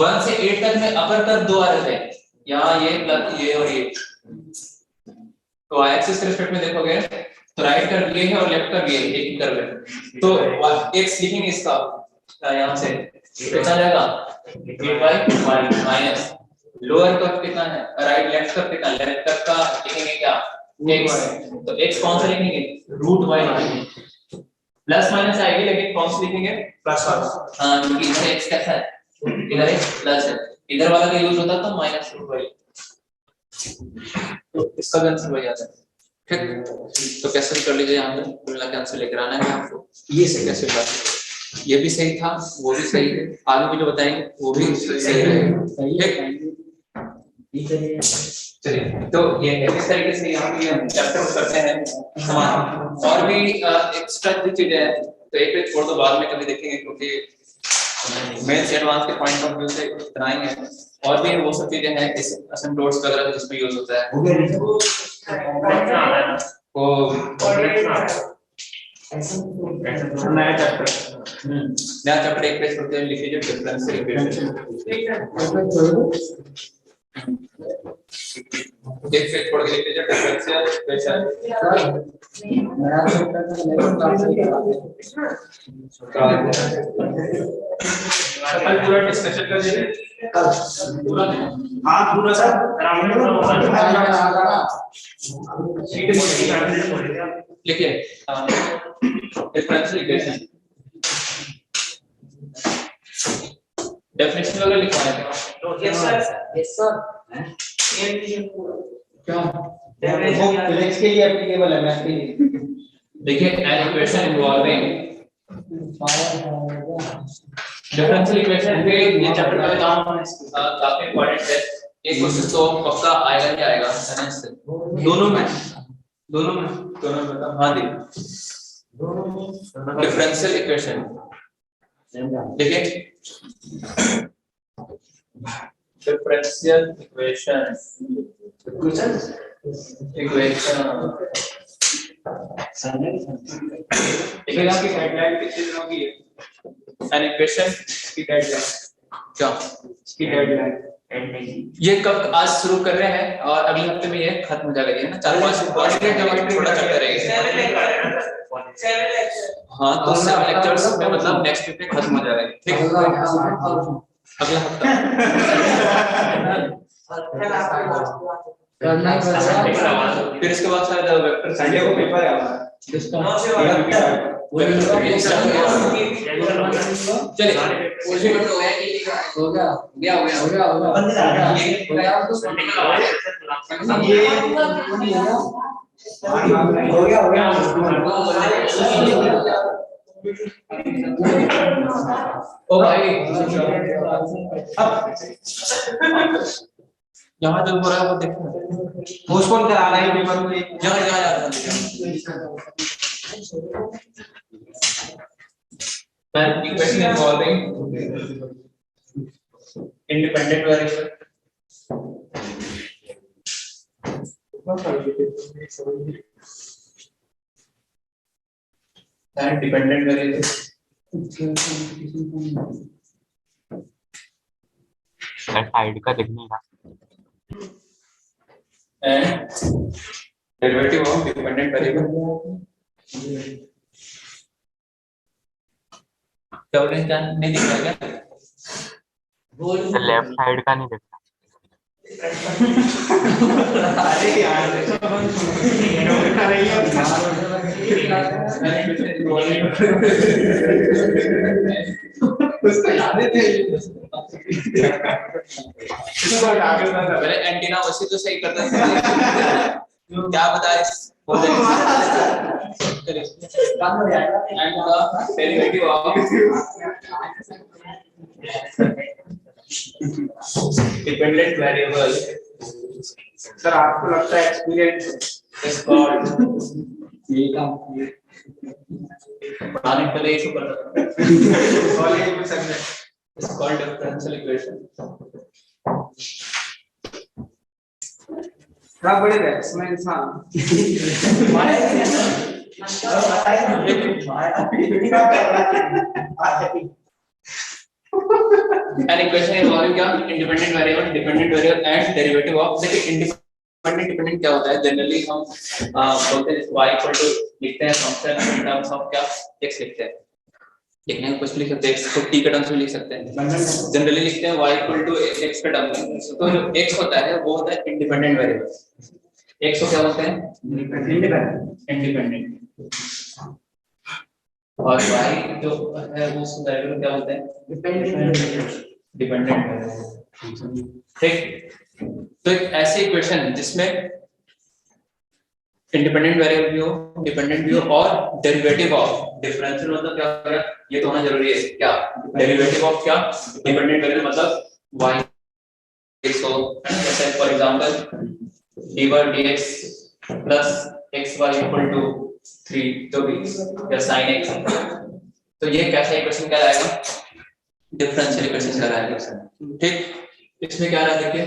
1 से 8 तक में अपर कर्व 2 आ रहे थे, यहाँ ये प्लस ये और ये। तो y एक्सिस के रिस्पेक्ट में देखोगे तो राइट कर्व ये है और लेफ्ट कर्व ये एक ही कर्व है। तो x लिखेंगे इसका यहाँ से कितना जाएगा 8/y माइनस लोअर कर्व कितना है, राइट लेफ्ट कर्व कितना, लेफ्ट कर्व का लिखेंगे क्या x। तो x कौन सा लिखेंगे √y लिखेंगे, प्लस माइनस आएगी लेकिन कौन सा लिखेंगे प्लस वाला। हां क्योंकि इधर x कैसा है, इधर x प्लस है, इधर वाला का यूज होता था -√y, तो इसका आंसर हो जाता है। ठीक तो कैसे कर लीजिए, यहाँ पे तुलना के आंसर लेकर आना है आपको। ये से कैसे कर, ये भी सही था वो भी सही है, आगे भी जो बताएंगे वो भी सही रहेगा। चलिए तो ये इस तरीके से यहाँ पे हम चैप्टर करते हैं समान। और भी एक्स्ट्रा जो चीजें हैं तो एक पे छोड़ दो, बाद में कभी देखेंगे, क्योंकि मेन से एडवांस के पॉइंट ऑफ व्यू से इतना ही है। और भी वो सब चीजें हैं इस असेंबलोड्स वगैरह जिसमें यूज होता है वो नया चैप्टर नया चैप्टर एक पेज छोड़ के लिख लीजिए, डिफरेंशियल इक्वेशन। एक से छोड़ के लिख लीजिए डिफरेंशियल इक्वेशन। नया चैप्टर में लेकिन क्लास में कल पूरा डिस्कशन कर दीजिए कल पूरा। हाँ पूरा सर लिखिए डिफरेंशियल इक्वेशन डेफिनेशन वगैरह लिखवाना है। यस सर क्यों वो फिजिक्स के लिए एप्लीकेबल है, मैथ के लिए देखिए an equation involving differential equation के ये चैप्टर का काम काफी इंपॉर्टेंट है। एक क्वेश्चन तो पक्का आएगा ही आएगा साइंस से। दोनों में मतलब हाँ दी डिफरेंशियल इक्वेशन देखिए डिफरेंशियल इक्वेशन की गाइडलाइन कितने दिनों की है? एन इक्वेशन की गाइडलाइन क्या की गाइडलाइन ये कब आज शुरू कर रहे हैं और अगले हफ्ते में ये खत्म हो जाएगा। ये ना 4-5 छोटा चैप्टर रहेगा। हाँ तो 7 लेक्चर्स में मतलब नेक्स्ट वीक में खत्म हो जाएगा। ठीक अगला हफ्ता फिर इसके बाद शायद वेक्टर संडे को पेपर है हमारा चलिए ओ भाई यहाँ जो हो रहा है वो देखो पोस्टपोन करा रहा है पेपर को। यहाँ यहाँ an equation involving independent variable and dependent variable side का देखने का and derivative of dependent variable क्या बोले क्या नहीं दिख रहा क्या लेफ्ट साइड का नहीं देखता। अरे यार उसको याद है पहले एंटीना वैसे तो सही करता था क्या बता इस and the derivative of dependent variable sir आपको लगता है एक्सपीरियंस is called ये काम पढ़ाने के लिए इसको करना कॉलेज में sir is called differential equation क्या बड़े बैट्समैन इंसान an equation involving क्या independent variable dependent variable and derivative of देखिए independent dependent क्या होता है जनरली हम बोलते हैं y equal to लिखते हैं फंक्शन in terms of क्या x लिखते हैं लिखने को कुछ लिख सकते हैं x को t के टर्म्स में लिख सकते हैं जनरली लिखते हैं y equal to x के टर्म में तो जो x होता है वो होता है इंडिपेंडेंट वेरिएबल x को क्या बोलते हैं इंडिपेंडेंट और y जो है वो उसको वेरिएबल क्या बोलते हैं डिपेंडेंट ठीक तो एक ऐसी इक्वेशन जिसमें इंडिपेंडेंट वेरिएबल भी हो डिपेंडेंट भी हो और डेरिवेटिव ऑफ डिफरेंशियल मतलब क्या हो गया ये तो होना जरूरी है क्या डेरिवेटिव ऑफ क्या डिपेंडेंट वेरिएबल मतलब y x हो जैसे for example dy dx plus xy equal to 3 तो भी या sin x तो ये कैसा इक्वेशन कहलाएगा डिफरेंशियल इक्वेशन कहलाएगा ठीक इसमें क्या रहा देखिए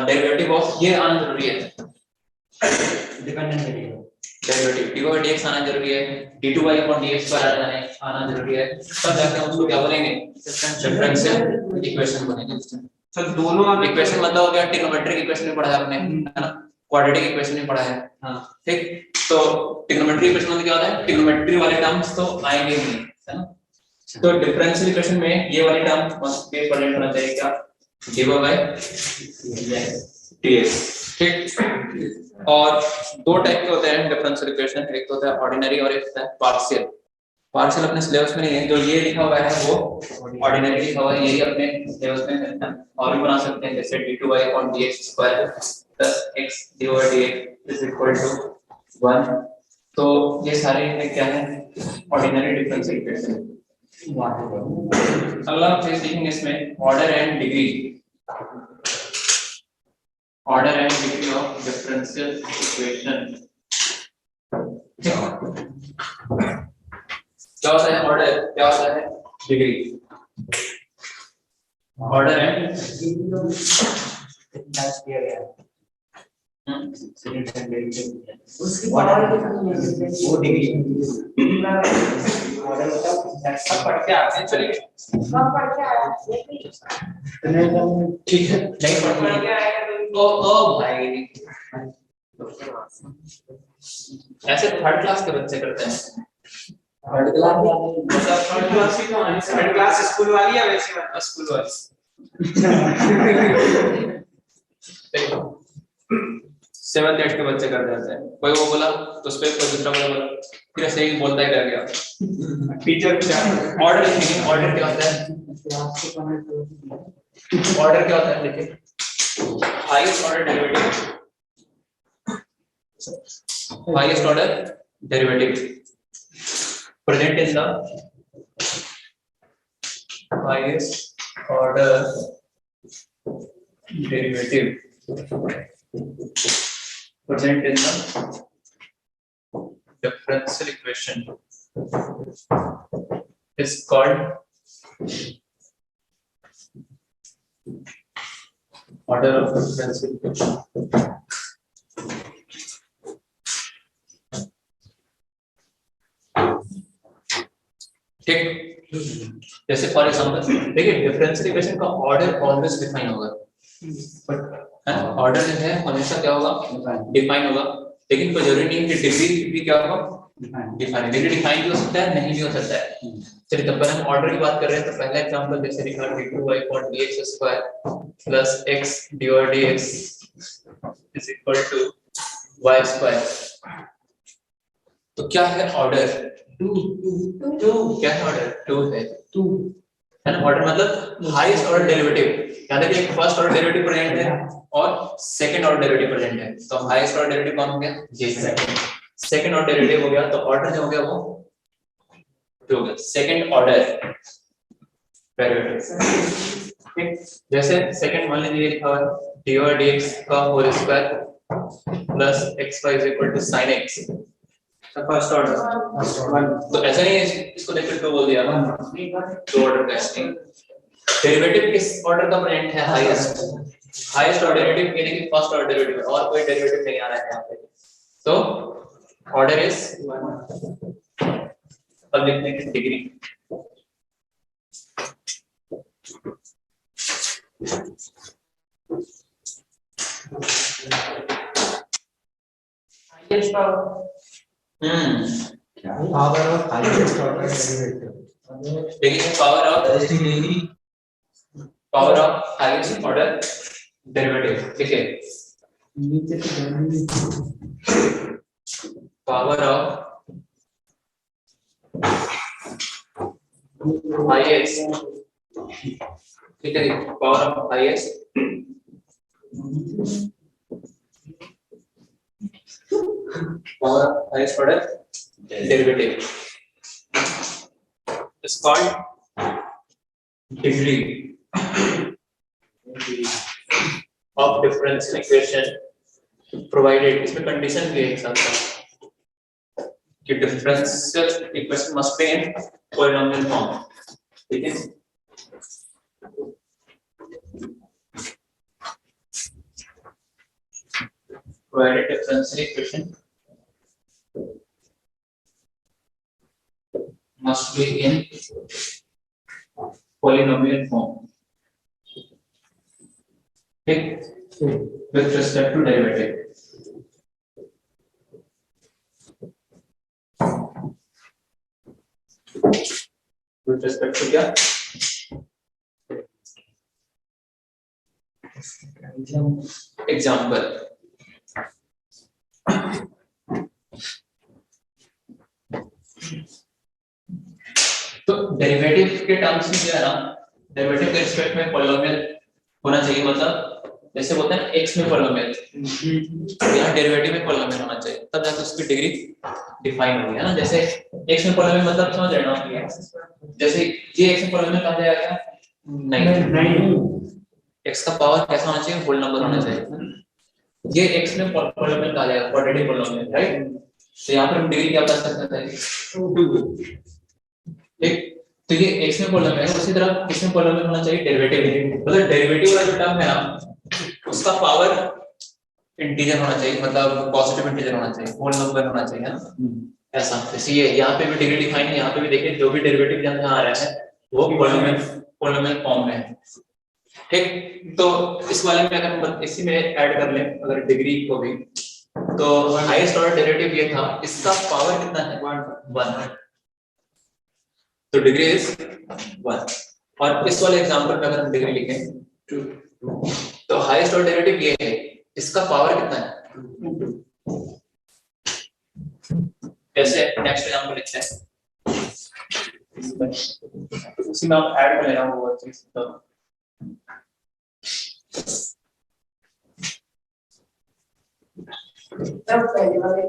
डेरिवेटिव ऑफ ये आना जरूरी है dependent variable derivative dy dx आना जरूरी है d2y dx आना जरूरी है तब जाके हम उसको क्या बोलेंगे डिफरेंशियल इक्वेशन बनेंगे सर दोनों वाले इक्वेशन मतलब हो गया ट्रिग्नोमेट्रिक इक्वेशन में पढ़ा है आपने, है ना, क्वाड्रेटिक इक्वेशन में पढ़ा है। हाँ ठीक, तो ट्रिग्नोमेट्रिक इक्वेशन में क्या होता है, ट्रिग्नोमेट्री वाले टर्म्स तो आएंगे नहीं, है ना। तो डिफरेंशियल इक्वेशन में ये वाली टर्म मस्ट बी प्रेजेंट होना चाहिए, क्या, dy बाय dx। ठीक, और दो टाइप के होते हैं डिफरेंशियल इक्वेशन, एक होता है ऑर्डिनरी और एक होता है पार्शियल। पार्शियल अपने सिलेबस में नहीं है, जो ये लिखा हुआ है वो ऑर्डिनरी लिखा हुआ है, यही अपने सिलेबस में है। और भी बना सकते हैं, जैसे d2y/dx² plus x dy/dx is equal to 1। तो ये सारे क्या है, ऑर्डिनरी डिफरेंशियल इक्वेशन। अगला फेस देखेंगे इसमें order and degree, order and degree of differential equation. क्या होता है ऑर्डर, क्या होता है डिग्री। ऑर्डर एंड उसकी पावर वो डिग्री ऑर्डर होता है सब पढ़ के आते हैं, चलिए ठीक है नहीं पढ़ के आएगा ओ भाई, ऐसे थर्ड क्लास के बच्चे करते हैं। थर्ड क्लास मतलब थर्ड क्लास की कौन है, थर्ड क्लास स्कूल वाली या वैसी वाली? स्कूल वाले सेवंथ एट के बच्चे कर देते हैं। कोई वो बोला तो उस पे कोई दूसरा बोला, फिर ऐसे ही बोलता ही रह गया। टीचर ऑर्डर लिखेंगे, ऑर्डर क्या होता है, ऑर्डर क्या होता है देखिए, highest order derivative, highest order derivative present in the highest order derivative present in the differential equation is called order of differential equation। ठीक, जैसे फॉर एग्जांपल देखिए डिफरेंशियल इक्वेशन का ऑर्डर ऑलवेज डिफाइन होगा, but order जो है हमेशा क्या होगा, डिफाइन होगा। लेकिन कोई जरूरी नहीं है कि डिग्री भी क्या होगा, डिफाइन। डिग्री डिफाइन भी हो सकता है, नहीं भी हो सकता है। चलिए तब पर हम ऑर्डर की बात कर रहे हैं, तो पहला एग्जांपल जैसे लिखा d2y/dx² plus x dy/dx is equal to y²। तो क्या है ऑर्डर, टू क्या है ऑर्डर, टू है ना। ऑर्डर मतलब हाईएस्ट ऑर्डर डेरिवेटिव, याद रखिए फर्स्ट ऑर्डर डेरिवेटिव प्रेजेंट है और सेकंड ऑर्डर डेरिवेटिव प्रेजेंट है। तो हाईएस्ट ऑर्डर डेरिवेटिव कौन हो गया, ये सेकंड ऑर्डर डेरिवेटिव हो गया। तो ऑर्डर जो हो गया वो टू हो गया, सेकंड ऑर्डर डेरिवेटिव। ठीक, जैसे सेकंड मान लीजिए लिखा हुआ है dy/dx का whole square plus xy is equal to sin x, first order. तो ऐसा नहीं है इसको देखकर तो बोल दिया दो ऑर्डर का नहीं, डेरिवेटिव किस ऑर्डर का प्रेजेंट है, हाईएस्ट, हाईएस्ट ऑर्डर डेरिवेटिव यानी कि फर्स्ट ऑर्डर डेरिवेटिव, और कोई डेरिवेटिव नहीं आ रहा है यहाँ पे। तो ऑर्डर इज, अब लिखने की डिग्री, highest power of highest order derivative, देखिए power of highest order derivative, ठीक है, नीचे पावर ऑफ हाईएस्ट, ठीक है, power of highest power of highest order derivative is called degree of differential equation, provided इसमें कंडीशन भी है एक साथ कि differential equation must be in polynomial form, ठीक है। Provided differential equation must be in polynomial form. ठीक, with respect to derivative. With respect to क्या? एग्जाम्पल। तो डेरिवेटिव के टर्म्स में जो है ना, डेरिवेटिव के रिस्पेक्ट में पॉलिनोमियल होना चाहिए, मतलब जैसे बोलते हैं ना x में पॉलिनोमियल, यहाँ डेरिवेटिव में पॉलिनोमियल होना चाहिए, तब जाके उसकी डिग्री डिफाइन होगी, है ना। जैसे x में पॉलिनोमियल मतलब समझ रहे हो, जैसे ये x में पॉलिनोमियल कहा जाएगा? नहीं, x का पावर कैसा होना चाहिए? होल नंबर होना चाहिए। ये x में पॉलिनोमियल कहा जाएगा, क्वाड्रेटिक पॉलिनोमियल, राइट। तो यहाँ पर हम डिग्री क्या बता सकते हैं? ठीक, तो ये x में पॉलिनोमियल है, उसी तरह किस में पॉलिनोमियल होना चाहिए? डेरिवेटिव में। मतलब डेरिवेटिव वाला जो टर्म है ना, उसका पावर इंटीजर होना चाहिए, मतलब पॉजिटिव इंटीजर होना चाहिए, होल नंबर होना चाहिए, है ना। ऐसा इसलिए यहाँ पे भी डिग्री डिफाइन है, यहाँ पे भी देखिए जो भी डेरिवेटिव यहाँ आ रहा है वो पॉलिनोमियल फॉर्म में है। ठीक, तो इस वाले में अगर हम इसी में ऐड कर लें अगर डिग्री को भी, तो हाईएस्ट ऑर्डर डेरिवेटिव ये था, इसका पावर कितना है? 1, तो डिग्री इज 1। और इस वाले एग्जांपल में अगर हम डिग्री लिखें 2, तो हाईएस्ट ऑर्डर डेरिवेटिव ये है, इसका पावर कितना है? 2। जैसे नेक्स्ट एग्जांपल लिखते हैं, उसी में हम ऐड कर लेना वो चीज, तो तब पहले वाले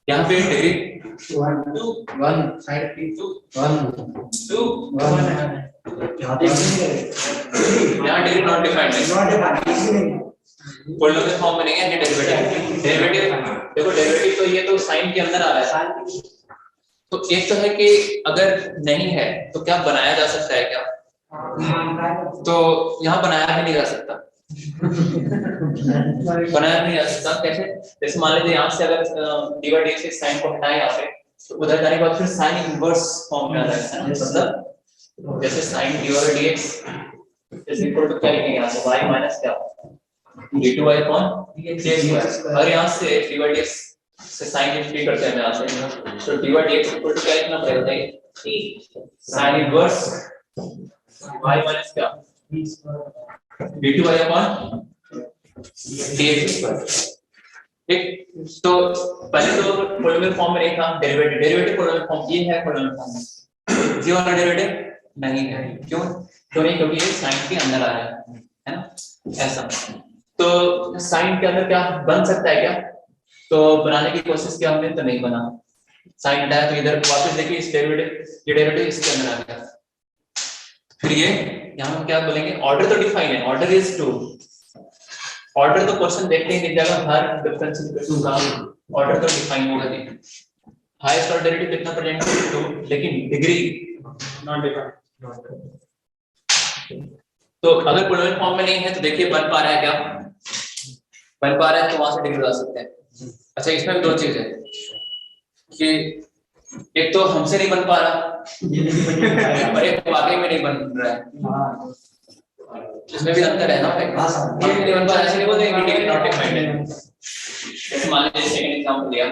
यहाँ पे डिग्री 1 साइड पे 2 1 यहाँ डिग्री नॉट डिफाइंड है, पॉलिनोमियल फॉर्म में नहीं है, ये डेरिवेटिव देखो, डेरिवेटिव तो ये तो साइन के अंदर आ रहा है। तो एक तो है कि अगर नहीं है तो क्या बनाया जा सकता है क्या? तो यहाँ बनाया भी नहीं जा सकता। बनाया नहीं जा सकता कैसे? जैसे मान लीजिए यहाँ से अगर dy से साइन को हटाए यहाँ पे, तो उधर जाने के बाद फिर साइन इनवर्स फॉर्म में आ जाएगा, है ना। मतलब जैसे sign dy/dx is equal to क्या लिखेंगे यहाँ से? y माइनस क्या? d2y upon dx। और यहाँ से dy/dx से साइन इंटीग्रेट करते हैं यहाँ से, तो dy/dx इक्वल टू क्या लिखना पड़ेगा? साइन इनवर्स y माइनस क्या? d2y upon dx। ठीक, तो पहले तो पॉलिनोमियल फॉर्म में नहीं था, डेरिवेटिव पॉलिनोमियल फॉर्म ये है, पॉलिनोमियल फॉर्म ये वाला डेरिवेटिव नहीं है। क्यों नहीं? क्योंकि ये साइन के अंदर आ रहा है ना, ऐसा। तो साइन के अंदर क्या बन सकता है क्या? तो बनाने की कोशिश किया हमने, तो नहीं बना। साइन हटाया तो इधर वापस देखिए, इस ये डेरिवेटिव इसके अंदर आ गया। फिर ये यहाँ हम क्या बोलेंगे? ऑर्डर तो डिफाइन है, ऑर्डर इज 2। ऑर्डर तो क्वेश्चन देखते ही दिख जाएगा, हर डिफरेंशियल इक्वेशन का ऑर्डर तो डिफाइन होगा जी। हाईएस्ट ऑर्डर डेरिवेटिव कितना प्रेजेंट है? 2, लेकिन डिग्री नॉट डिफाइंड। तो अगर पॉलिनोमियल फॉर्म में नहीं है तो देखिए बन पा रहा है क्या? बन पा रहा है, तो वहां से डिग्री ला सकते हैं। अच्छा, इसमें भी दो चीज है कि एक तो हमसे नहीं बन पा रहा और एक वाकई में नहीं बन रहा है, इसमें भी अंतर है ना। हमसे नहीं बन पा रहा, इसलिए बोलते हैं कि डिग्री नॉट डिफाइंड है। जैसे मान लीजिए सेकंड एग्जांपल लिया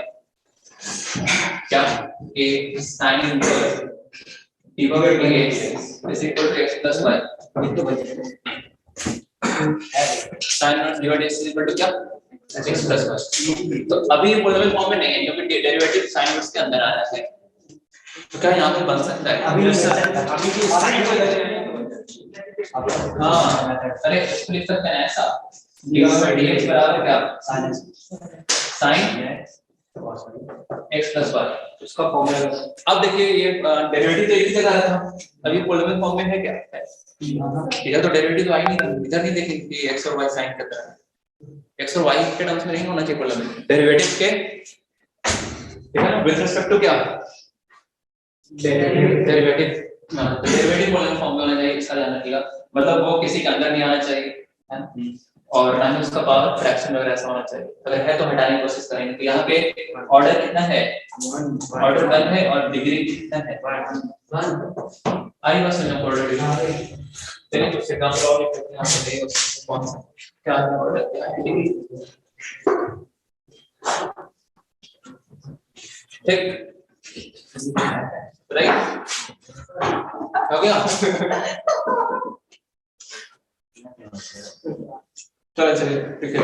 क्या कि sin inverse dx is equal to x plus y, sin inverse divide x is equal to क्या? x plus y। तो अभी ये पॉलिनोमियल फॉर्म में नहीं है क्योंकि डेरिवेटिव sin इनवर्स के अंदर आ रहा है, तो क्या यहाँ पे बन सकता है? अभी की साइन हाँ, अरे इसको लिख सकते हैं ऐसा, dx बराबर क्या? sin x plus y, उसका फॉर्मूला। अब देखिए ये डेरिवेटिव तो एक ही जगह था, अभी पॉलिनोमियल फॉर्म में है क्या? इधर तो डेरिवेटिव तो आई नहीं, इधर नहीं देखेंगे कि x और y साइन का तरह है। x और y के टर्म्स में नहीं होना चाहिए पॉलिनोमियल, डेरिवेटिव के, ठीक है ना, विद रिस्पेक्ट टू क्या? डेरिवेटिव पॉलिनोमियल फॉर्म में होना चाहिए, इसका ध्यान रखिएगा। मतलब वो किसी के अंदर नहीं आना चाहिए, है ना? और ना ही उसका पावर फ्रैक्शन वगैरह ऐसा होना चाहिए, अगर है तो हटाने की कोशिश करेंगे। तो यहाँ पे ऑर्डर कितना है, ऑर्डर 1 है और डिग्री कितना है, आई बस ना ऑर्डर डिग्री, चलिए उससे काम करोगे तो यहाँ पे नहीं हो कौन सा क्या ऑर्डर क्या है डिग्री, ठीक राइट हो गया। चलो चलिए ठीक है,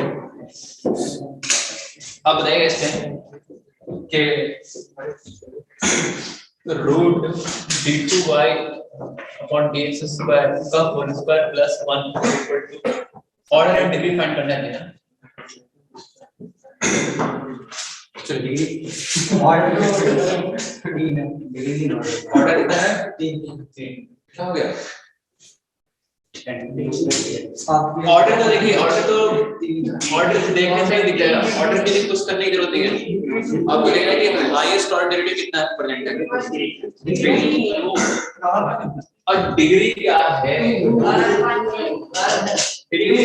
अब बताइएगा इसमें कि root d2y upon dx square का whole square plus 1 equal to order and degree find करना है ना। चलिए ऑर्डर डिग्री ऑर्डर कितना है 3 क्या हो गया, ऑर्डर तो देखिए, ऑर्डर से देखने से ही दिख जाएगा, ऑर्डर के लिए कुछ करने की जरूरत नहीं है। आपको देखना है कि हाईएस्ट ऑर्डर डेरिवेटिव कितना प्रेजेंट है और डिग्री क्या है, डिग्री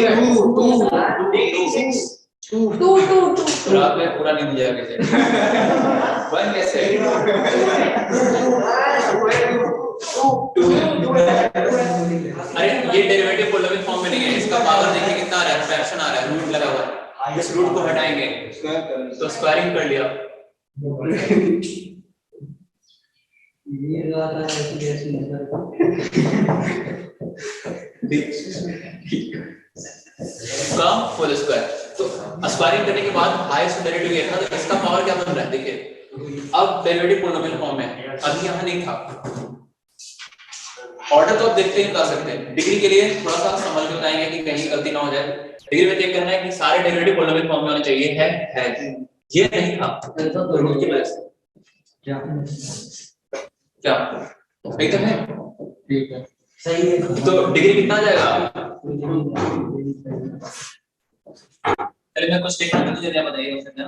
2 रात में पूरा नहीं दिया कैसे 1 कैसे अरे ये डेरिवेटिव पोलर फॉर्म में नहीं है, इसका पावर देखिए कितना आ रहा है, फ्रैक्शन आ रहा है, रूट लगा हुआ है, इस रूट को हटाएंगे तो स्क्वायरिंग कर लिया, का होल स्क्वायर, तो स्क्वायरिंग करने के बाद हाईएस्ट डेरिवेटिव ये था, तो इसका पावर क्या बन रहा है देखिए, अब डेरिवेटिव पोलिनोमियल फॉर्म में, अभी यहाँ नहीं था। ऑर्डर तो आप देखते ही बता सकते हैं, डिग्री के लिए थोड़ा सा संभल के बताएंगे कि कहीं गलती ना हो जाए। डिग्री में चेक करना है कि सारे डेरिवेटिव पोलिनोमियल फॉर्म में होने चाहिए, है ये नहीं था तो रूट की वजह से क्या एकदम है ठीक है सही है, तो डिग्री कितना आ जाएगा, पहले मैं कुछ टेक्निकल मुझे जरा बताइए उसमें ना,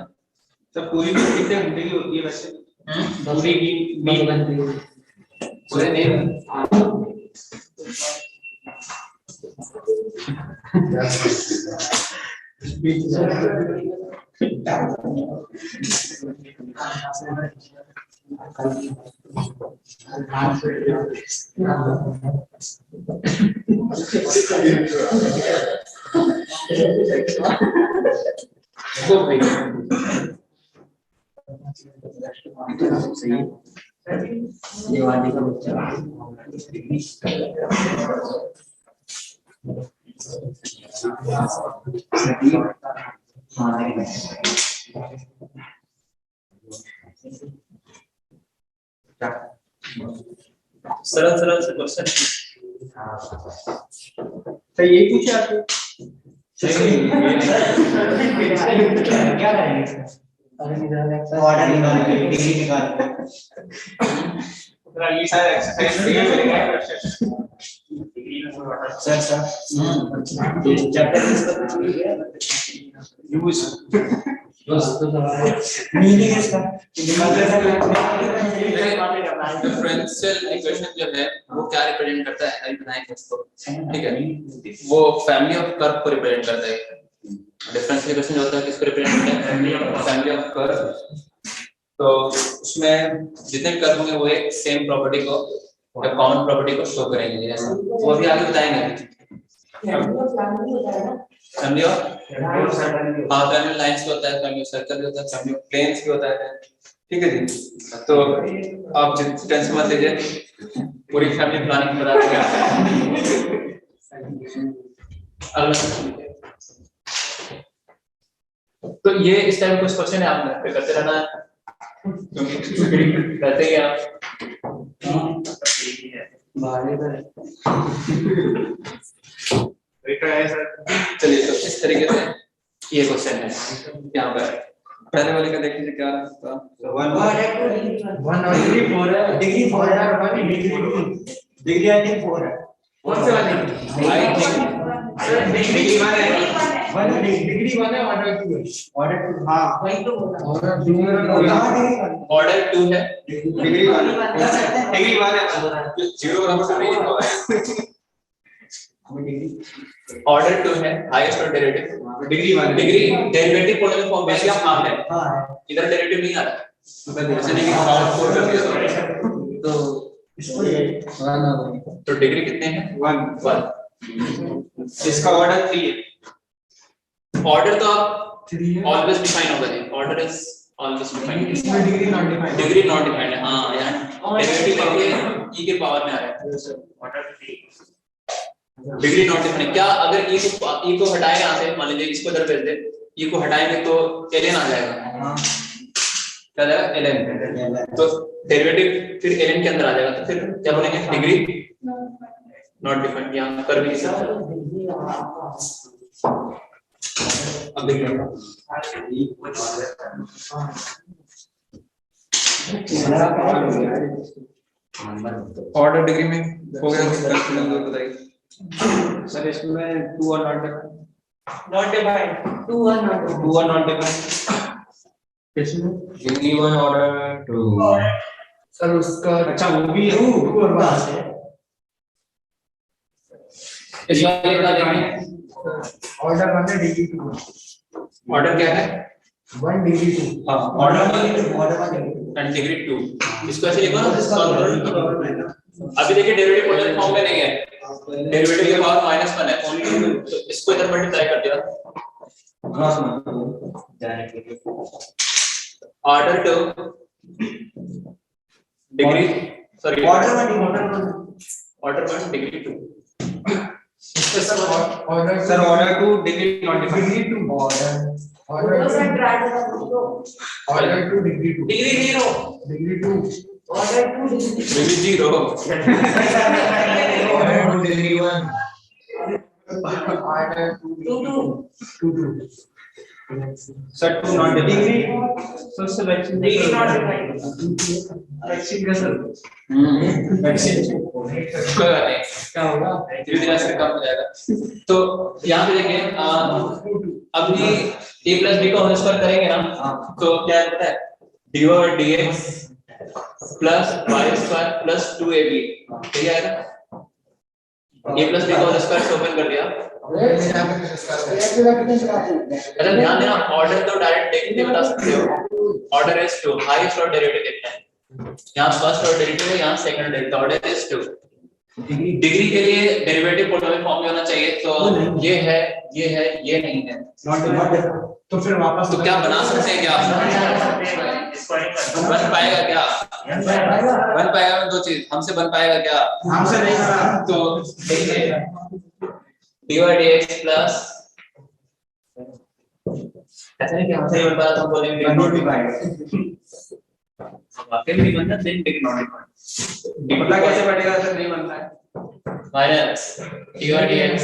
तो पूरी की कितने घंटे की होती है वैसे, पूरी की पूरे नहीं ये वाली का बच्चा सरल सरल से क्वेश्चन, तो ये पूछे आपको क्या करेंगे ऑर्डर निकालने डिग्री निकालने ये सारे एक्सरसाइज ये मिलेगा सर चैप्टर यूज मीनिंग इसका डिफरेंशियल इक्वेशन जो है वो क्या रिप्रेजेंट करता है, अभी बनाएंगे इसको, ठीक है, वो फैमिली ऑफ कर्व को रिप्रेजेंट करता है। डिफरेंशियल इक्वेशन जो होता है किसको रिप्रेजेंट करता है, फैमिली ऑफ कर्व, तो उसमें जितने कर्व होंगे वो एक सेम प्रॉपर्टी को या कॉमन प्रॉपर्टी को शो करेंगे, जैसे वो भी आगे बताएंगे। फैमिली ऑफ हाँ फैमिली लाइंस भी होता है, फैमिली सर्कल भी होता है, फैमिली प्लेन्स भी होता है, ठीक है जी। तो आप टेंशन मत लीजिए, पूरी फैमिली प्लानिंग बता देंगे। तो ये इस टाइम कुछ क्वेश्चन है, आपने करते रहना है करते हैं आप चलिए, तो इस तरीके से ये क्वेश्चन है यहाँ पर। पहले वाले का देख लीजिए क्या था, डिग्री 4 है, डिग्री आई थिंक 4 है, कौन से वाले आई थिंक डिग्री वाले डिग्री 1 है, ऑर्डर 2 हां वही तो बोला ऑर्डर 2 है, डिग्री वाले 0 बराबर से नहीं लिखा हुआ है ऑर्डर 2 है highest order derivative degree derivative polynomial form में क्या हाफ है इधर डेरिवेटिव नहीं आ रहा ऐसे नहीं कि पावर 4 कर दिया तो इसको तो डिग्री कितने हैं 1 इसका ऑर्डर 3 है ऑर्डर तो आप ऑलवेज डिफाइन होगा जी ऑर्डर इज ऑलवेज डिफाइंड इसमें degree not defined degree not defined है हां यहां डेरिवेटिव लेके e के पावर में आ रहा है डिग्री नॉट डिफाइंड क्या अगर e को हटाए यहां से मान लीजिए इसको इधर भेज दे e को हटाएंगे तो ln आ जाएगा क्या आ जाएगा ln तो डेरिवेटिव फिर ln के अंदर आ जाएगा तो फिर क्या बोलेंगे डिग्री नॉट डिफाइंड यहां कर भी नहीं सकते अब देखिए ऑर्डर डिग्री में हो गया बताइए सर इसमें 2 और नॉट डिफाइंड इसमें डिग्री 1 ऑर्डर 2 सर उसका अच्छा वो भी है और बात है इस वाले का देखें ऑर्डर 1 है डिग्री 2 ऑर्डर क्या है 1 डिग्री 2 हां ऑर्डर 1 ऑर्डर 1 एंड डिग्री 2 इसको ऐसे लिखो ना अभी देखिए डेरिवेटिव पॉलिनोमियल फॉर्म में नहीं है डेरिवेटिव के पावर -1 है तो इसको इधर मल्टीप्लाई कर दिया order 2 degree sorry order 1 degree 2 sir order sir order 2 degree not defined degree 2 order 2 degree 2 degree 0 degree 2 degree 0 order 2 degree 1 order 2 sir 2 not degree sir selection degree not defined vaccine का sir vaccine कोई बात नहीं क्या होगा धीरे धीरे असर कम हो जाएगा तो यहाँ पे देखिए अभी a प्लस b को हम स्क्वायर करेंगे ना तो क्या है पता है dy और dx plus y square plus 2ab ठीक है a प्लस b को स्क्वायर से ओपन कर दिया अच्छा ध्यान देना ऑर्डर तो डायरेक्ट देख के बता सकते हो order is 2 highest order derivative देखना है यहाँ फर्स्ट ऑर्डर डेरिवेटिव है यहाँ second derivative order is 2 degree के लिए डेरिवेटिव पॉलिनोमियल फॉर्म में होना चाहिए तो ये है ये नहीं है तो फिर वापस तो क्या बना सकते हैं क्या बन पाएगा क्या बन पाएगा दो चीज हमसे बन पाएगा क्या हमसे नहीं बना तो देखिए dy dx प्लस ऐसा नहीं कि हमसे नहीं बन पाया तो हम बोलेंगे नहीं पाएगा वाकई में बनता नहीं लेकिन नॉट पता कैसे पड़ेगा सर नहीं बनता है minus dy dx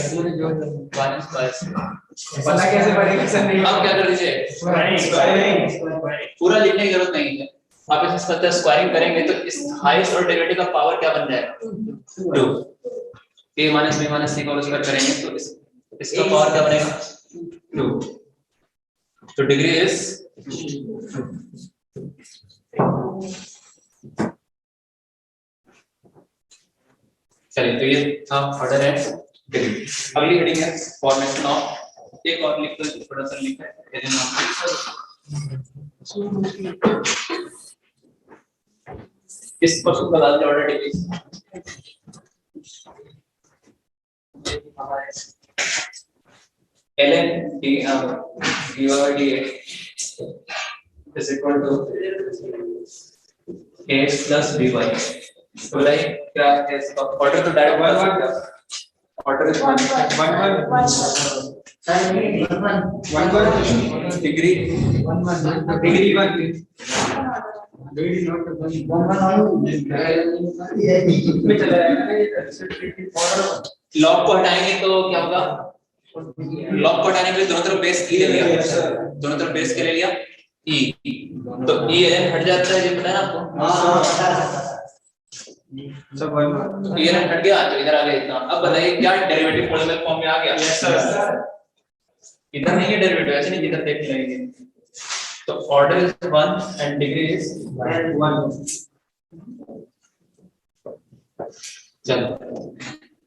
minus plus पता कैसे पड़ेगा सर नहीं अब क्या कर दीजिए पूरा लिखने की जरूरत नहीं है आप इसे सतह स्क्वायरिंग करेंगे तो इस हाईएस्ट ऑर्डर डेरिवेटिव का पावर क्या बन जाएगा 2 a minus b minus c को स्क्वायर करेंगे तो इसका पावर क्या बनेगा 2 तो डिग्री इज चलिए तो ये था ऑर्डर है डिग्री अगली हेडिंग है फॉर्मेशन ऑफ एक और लिख दो थोड़ा सा लिखा है इस क्वेश्चन का last order degree ln dy dx is equal to ax plus by तो लाइक क्या है इसका ऑर्डर तो direct order is 1 degree 1 log को हटाएंगे तो क्या होगा लॉग को हटाने के लिए दोनों तरफ बेस e ले लिया दोनों तरफ बेस के ले लिया e तो e ln हट जाता है ये पता है ना आपको सब ये हट गया तो इधर आ गया इतना अब बताइए क्या डेरिवेटिव पॉलिनोमियल फॉर्म में आ गया यस सर इधर नहीं है डेरिवेटिव ऐसे नहीं इधर देख लेंगे तो order is 1 and degree is 1 चलो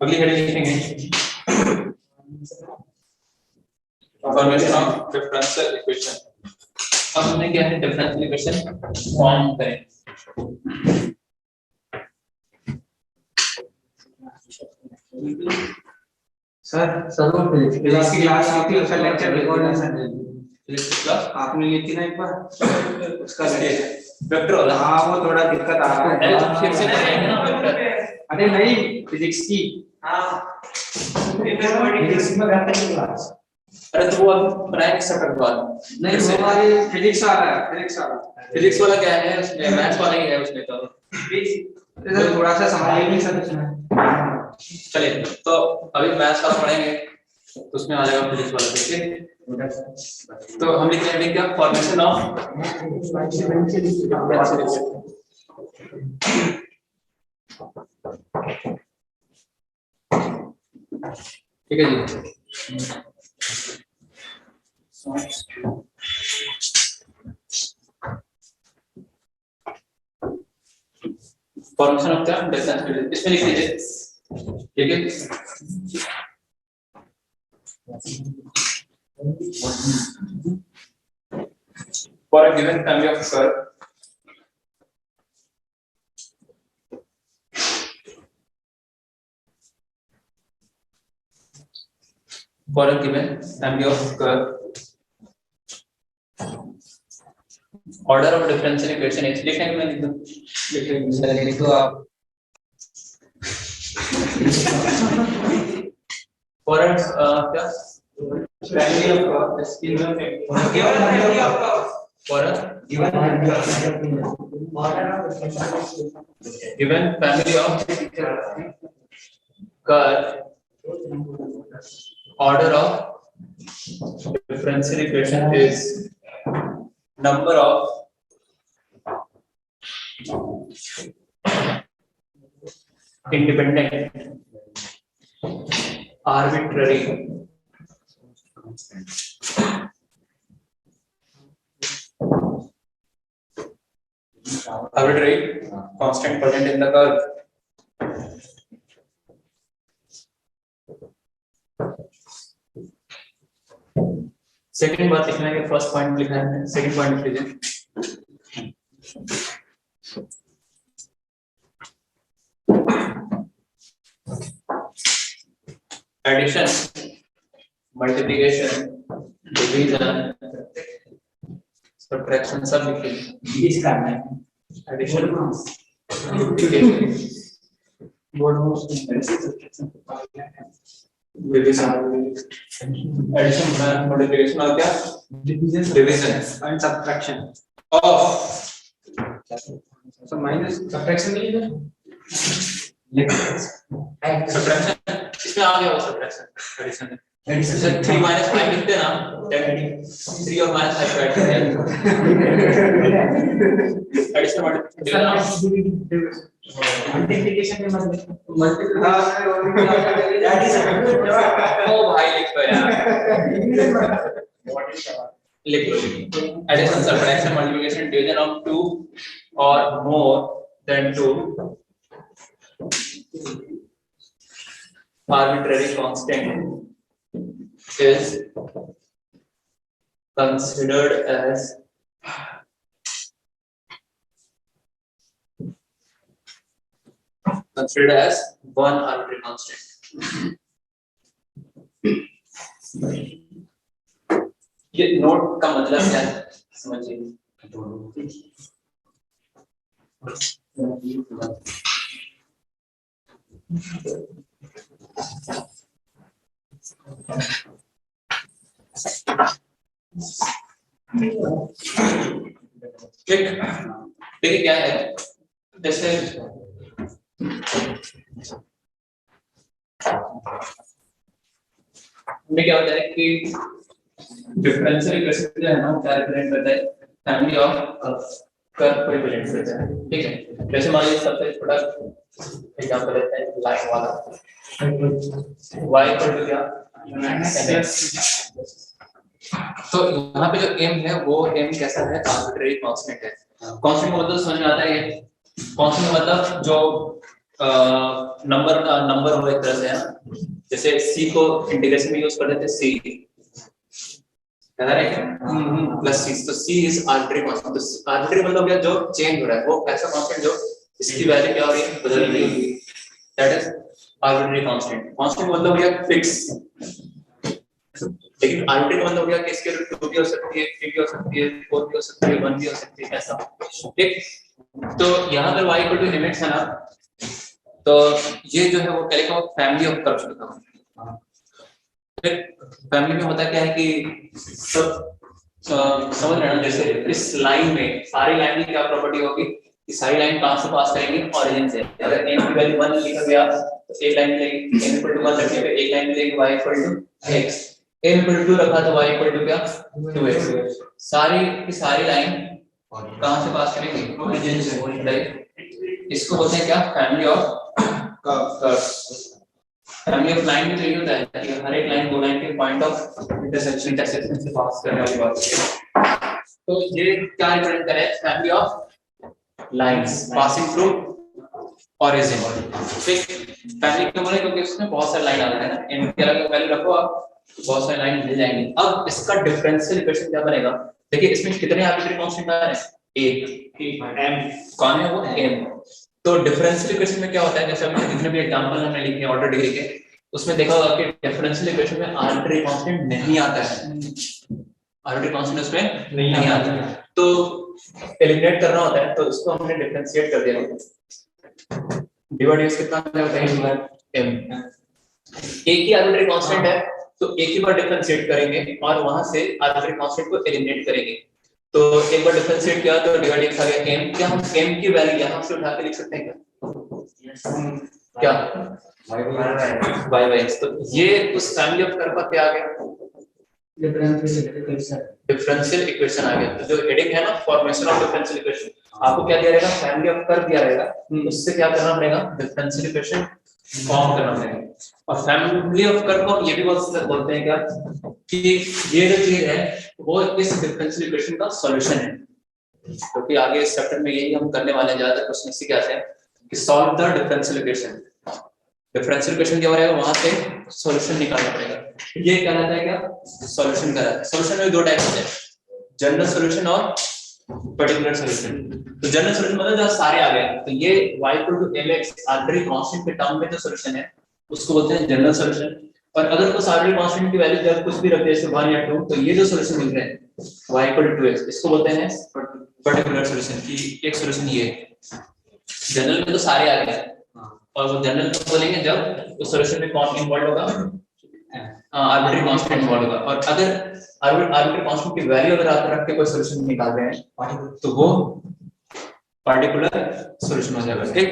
अगली हेडिंग लिखेंगे फॉर्मेशन ऑफ डिफरेंशियल इक्वेशन। अब हमने क्या है डिफरेंशियल इक्वेशन फॉर्म करें। सर फिजिक्स की क्लास ली थी, उसका लेक्चर रिकॉर्ड है सर। फिजिक्स क्लास आपने ली थी ना एक बार, उसका वेक्टर वाला। हाँ वो थोड़ा दिक्कत आ रहा अरे है। तो फिर से नहीं ना वेक्टर। अरे नहीं, फिजिक्स की। हाँ फिजिक्स में वेक्टर की क्लास। अरे तो वो अब बनाएंगे सेपरेट बाद। नहीं वो हमारी फिजिक्स वाला है, फिजिक्स वाला क्या है उसमें, मैथ्स वाला ही है उसमें तो। इधर थोड़ा सा समझ नहीं सकते। चलिए तो अभी मैथ्स वाला पढ़ेंगे तो उसमें आ जाएगा फिजिक्स वाला, ठीक है। तो हम लिख रहे हैं क्या, फॉर्मेशन ऑफ ठीक है जी। फॉर्मेशन ऑफ क्या डिफरेंशियल, इसमें लिख लीजिए, ठीक है। For a given family of curve, for a given family of curve, order of differential equation is, लिखेंगे मैं लिख दो आप। For a क्या family of curve, given family of curve, for a given family of curve, order of differential equation is number of independent arbitrary constant present in the curve. Second बात लिखना है कि फर्स्ट पॉइंट लिखना है, second point लिख लीजिए। Addition, multiplication, division, subtraction सब लिख लीजिए। इस करना है एडिशन, एडिशन, मल्टीप्लिकेशन और क्या, division and subtraction of, so minus subtraction नहीं है सब्ट्रैक्शन इसमें आ गया वो सब्ट्रैक्शन एडिशन एडिशन 3 - 5 लिखते ना, 3 और -5 ऐड कर दिया। एडिशन मल्टीप्लिकेशन में ओ भाई लिख दो यार, लिख लो। Addition, subtraction, multiplication, division of 2 or more than 2 arbitrary constant is considered as one arbitrary constant. ये नोट का मतलब क्या है समझिए। ठीक, देखिए क्या है, जैसे हमें क्या होता है कि डिफरेंशियल इक्वेशन जो है ना क्या रिप्रेजेंट करता है, फैमिली ऑफ कर्व को रिप्रेजेंट करता है, ठीक है। जैसे मान लीजिए सबसे छोटा एग्जांपल लेते हैं लाइन वाला, y इक्वल टू क्या, तो यहाँ पे जो m है वो m कैसा है, आर्बिट्रेरी कांस्टेंट है। कांस्टेंट मतलब समझ में आता है, ये कांस्टेंट मतलब जो नंबर हो एक तरह से है ना, जैसे c को इंटीग्रेशन में यूज कर देते c, है क्या प्लस c, तो c इज आर्बिट्ररी कांस्टेंट। तो आर्बिट्ररी मतलब क्या, जो चेंज हो रहा है, वो ऐसा कांस्टेंट जो इसकी वैल्यू क्या हो रही है, बदल रही है, that is arbitrary constant. Constant मतलब क्या, फिक्स। लेकिन आर्बिट्ररी मतलब क्या कि इसके रूट 2 भी हो सकती है, 3 भी हो सकती है, 4 भी हो सकती है, 1 भी हो सकती है, ऐसा। ठीक, तो यहाँ पर y इक्वल टू लिमिट्स है ना, तो ये जो है वो क्या लिखा, फैमिली ऑफ कर्व्स लिखा हुआ। फिर फैमिली में होता क्या है कि सब समझ रहे हैं, जैसे इस लाइन में सारी लाइन की क्या प्रॉपर्टी होगी कि सारी लाइन कहां से पास करेंगे, ओरिजिन से। अगर n की वैल्यू 1 लिखा गया तो एक लाइन मिलेगी, n इक्वल टू 1 रखने पे एक लाइन मिलेगी, y equal to x, n equal to 2 रखा तो y इक्वल टू क्या, 2x। सारी की सारी लाइन कहां से पास करेंगे, ओरिजिन से। इसको बोलते हैं क्या, family of curves. Family of line में तो ये होता है कि हर एक लाइन दो लाइन के पॉइंट ऑफ इंटरसेक्शन से पास करने वाली बात है। तो ये क्या रिप्रेजेंट करे, family of lines passing through origin. ठीक, फैमिली क्यों बोले, क्योंकि उसमें बहुत सारे लाइन आते हैं ना, n के अलग वैल्यू रखो आप, बहुत सारे लाइन मिल जाएंगे। अब इसका डिफरेंशियल इक्वेशन क्या बनेगा, देखिए इसमें कितने आर्बिट्ररी कांस्टेंट आ रहे हैं, एक m, कौन है वो, m। तो डिफरेंशियल इक्वेशन में क्या होता है, जैसे अभी जितने भी एग्जांपल हमने लिखे ऑर्डर डिग्री के, उसमें देखा होगा कि डिफरेंशियल इक्वेशन में आर्बिट्ररी कांस्टेंट नहीं आता है, आर्बिट्ररी कांस्टेंट उसमें नहीं आता है, तो एलिमिनेट करना होता है, तो इसको हमने डिफरेंशिएट कर दिया। डिवाइड कितना होता है, m। एक ही आर्बिट्ररी कांस्टेंट है तो एक ही बार डिफरेंशिएट करेंगे और वहां से आर्बिट्ररी कांस्टेंट को एलिमिनेट करेंगे। तो एक बार डिफरेंशिएट किया तो डिवाइड आ गया m। क्या हम m की वैल्यू यहां से उठा के लिख सकते हैं क्या, y by x। तो ये उस फैमिली ऑफ कर्व का क्या आ गया, डिफरेंशियल इक्वेशन आ गया। तो जो हेडिंग है ना, फॉर्मेशन ऑफ डिफरेंशियल इक्वेशन, आपको क्या दिया रहेगा, फैमिली ऑफ कर्व दिया रहेगा, उससे क्या करना पड़ेगा, डिफरेंशियल इक्वेशन फॉर्म करना पड़ेगा। और फैमिली ऑफ कर्व को ये भी बोलते हैं क्या, कि ये जो चीज है वो इस डिफरेंशियल इक्वेशन का सॉल्यूशन है। क्योंकि आगे इस चैप्टर में यही हम करने वाले हैं, ज्यादातर क्वेश्चन इसी के आते हैं कि solve the differential equation. Differential equation क्या हो रहेगा, वहां से सॉल्यूशन निकालना पड़ेगा। ये क्या रहता है, क्या सॉल्यूशन का रहता है। सॉल्यूशन में दो टाइप होते हैं, जनरल सॉल्यूशन और पर्टिकुलर सॉल्यूशन। तो जनरल सॉल्यूशन मतलब जब सारे आ गए, तो ये y = mx आर्बिट्ररी कांस्टेंट के टर्म में जो सॉल्यूशन है उसको बोलते हैं जनरल सॉल्यूशन। और अगर उस आर्बिट्ररी कांस्टेंट की वैल्यू जब कुछ भी रख दे, जैसे 1 या 2, तो ये जो सॉल्यूशन मिल रहे हैं y = 2x, इसको बोलते हैं पर्टिकुलर सॉल्यूशन। की एक सॉल्यूशन ये जनरल में तो सारे आ गए, और वो जनरल को बोलेंगे जब उस सॉल्यूशन में कौन इन्वॉल्व होगा, आर्बिट्ररी कांस्टेंट इन्वॉल्व होगा। और अगर आर्बिट्ररी कांस्टेंट की वैल्यू अगर आप रख के कोई सॉल्यूशन निकाल रहे हैं तो वो पार्टिकुलर सॉल्यूशन हो जाएगा। ठीक,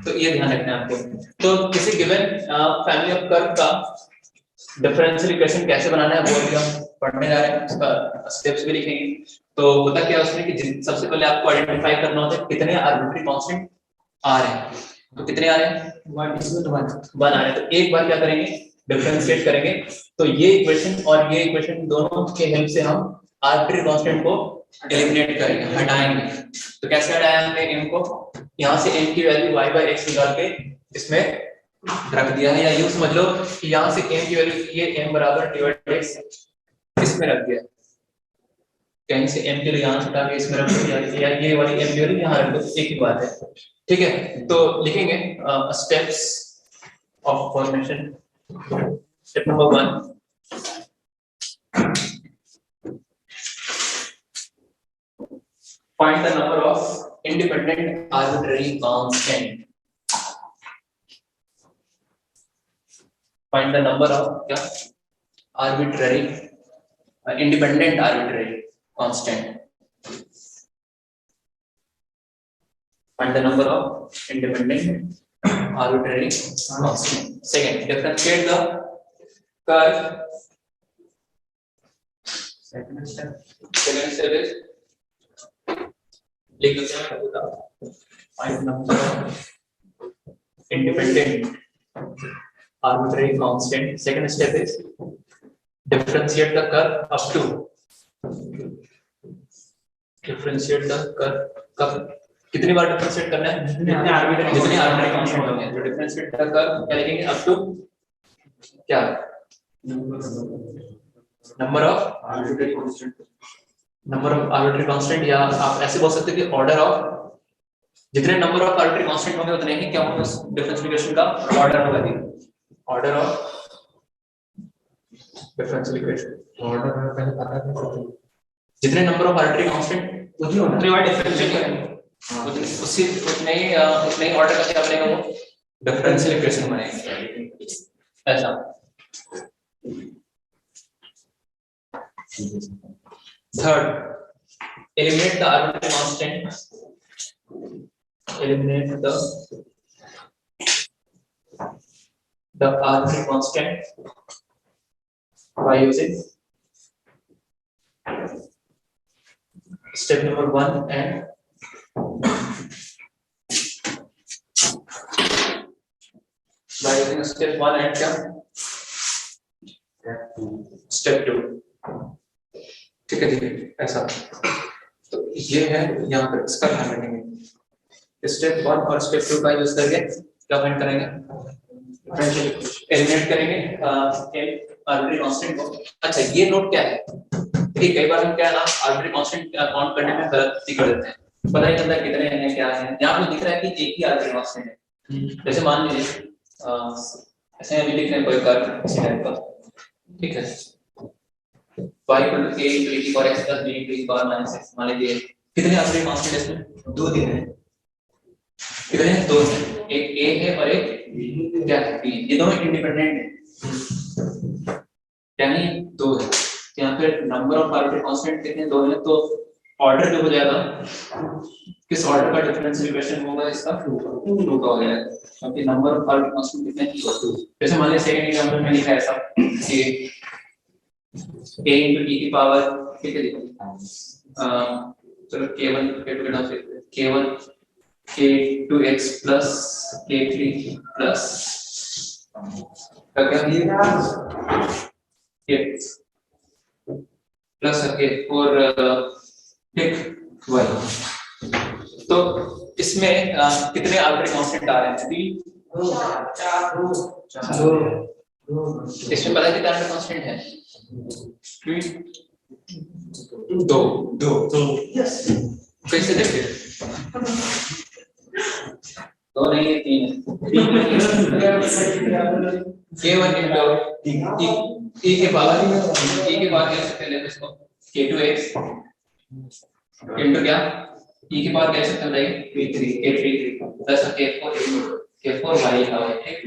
तो ये ध्यान रखना है आपको। तो किसी गिवन फैमिली ऑफ कर्व का डिफरेंशियल इक्वेशन कैसे बनाना है वो भी हम पढ़ने जा रहे हैं, उसका स्टेप्स भी लिखेंगे। तो होता क्या है उसमें कि सबसे पहले आपको आइडेंटिफाई करना होता है कितने आर्बिट्ररी कांस्टेंट आ रहे हैं। तो कितने आ रहे हैं, 1 आ रहे हैं। तो एक बार क्या करेंगे, डिफरेंशिएट करेंगे। तो ये इक्वेशन और ये इक्वेशन दोनों के हेल्प से हम आर्बिट्ररी कांस्टेंट को एलिमिनेट करेंगे, हटाएंगे। तो कैसे हटाया हमने m को, यहाँ से m की वैल्यू y by x निकाल के इसमें रख दिया है, या यूं समझ लो कि यहाँ से m की वैल्यू ये m बराबर डिवाइड x इसमें रख दिया, कहीं से m के लिए यहाँ से उठा के इसमें रख दिया, या ये वाली m की वैल्यू यहाँ रख दो, एक ही बात है। ठीक है, तो लिखेंगे steps of formation. Step number 1, find the number of independent arbitrary constant. Find the number of arbitrary independent arbitrary constant. Find the number of independent arbitrary constant. Second, differentiate the curve. Second step is find number of independent arbitrary constant. Second step is differentiate the curve up to. Differentiate the curve. कितनी बार differentiate करना है, जितने arbitrary constant होंगे। तो differentiate the curve क्या लिखेंगे, up to क्या number of arbitrary constant, या आप ऐसे बोल सकते हैं कि ऑर्डर ऑफ, जितने नंबर ऑफ आर्बिट्रेरी कांस्टेंट होंगे उतने ही क्या होगा उस डिफरेंशियल इक्वेशन का ऑर्डर होगा। Order of differential equation, order में पहले पता नहीं जितने नंबर ऑफ आर्बिट्रेरी कांस्टेंट उतनी होना उतने बार डिफरेंशियल करेंगे, उतने ही ऑर्डर का क्या बनेगा, वो डिफरेंशियल इक्वेशन बनेगा ऐसा। Third, eliminate the arbitrary constant, eliminate the arbitrary constant by using step number 1 and by using step 1 and step 2। ठीक है ऐसा। तो ये है यहाँ पर, इसका ध्यान रखेंगे। स्टेप 1 और स्टेप 2 का यूज करके क्या फाइंड करेंगे, एलिमिनेट करेंगे आर्बिट्रेरी कांस्टेंट को। अच्छा ये नोट क्या है, देखिए कई बार हम क्या है ना आर्बिट्रेरी कांस्टेंट काउंट करने में गलती कर देते हैं, पता नहीं चलता कितने हैं क्या है। यहाँ पे दिख रहा है कि एक ही आर्बिट्रेरी कांस्टेंट है। जैसे मान लीजिए ऐसे अभी लिख रहे हैं कोई कर्व इसी टाइप का, ठीक है, y equal to a into e की power x plus b into e की पावर minus x। मान लीजिए कितने आर्बिट्रेरी कांस्टेंट है इसमें, दो दिन है, कितने हैं, दो हैं, एक a है और एक क्या है b, ये दोनों इंडिपेंडेंट है, यानी दो है। यहाँ पे नंबर ऑफ आर्बिट्रेरी कांस्टेंट कितने, दो हैं, तो ऑर्डर जो हो जाएगा, किस ऑर्डर का डिफरेंशियल इक्वेशन होगा इसका, 2 का हो जाएगा, क्योंकि नंबर ऑफ आर्बिट्रेरी कांस्टेंट कितने हैं, 2। जैसे मान लीजिए सेकंड एग्जांपल में लिखा है ऐसा कि a into e की पावर, ठीक है, चलो k1 k2 के नाम से k1 k2x plus k3 plus क्या ये प्लस k4 ठीक y। तो इसमें कितने आर्बिट्रेरी कांस्टेंट आ रहे हैं, 3 इसमें पता है कितने आर्बिट्रेरी कांस्टेंट है, 2 कैसे देखते, 2 नहीं है, 3 है। k1 into e के पावर कह सकते हैं इसको k2x into क्या e की पावर कह सकते हैं k3 प्लस k4 y लिखा हुआ है, ठीक।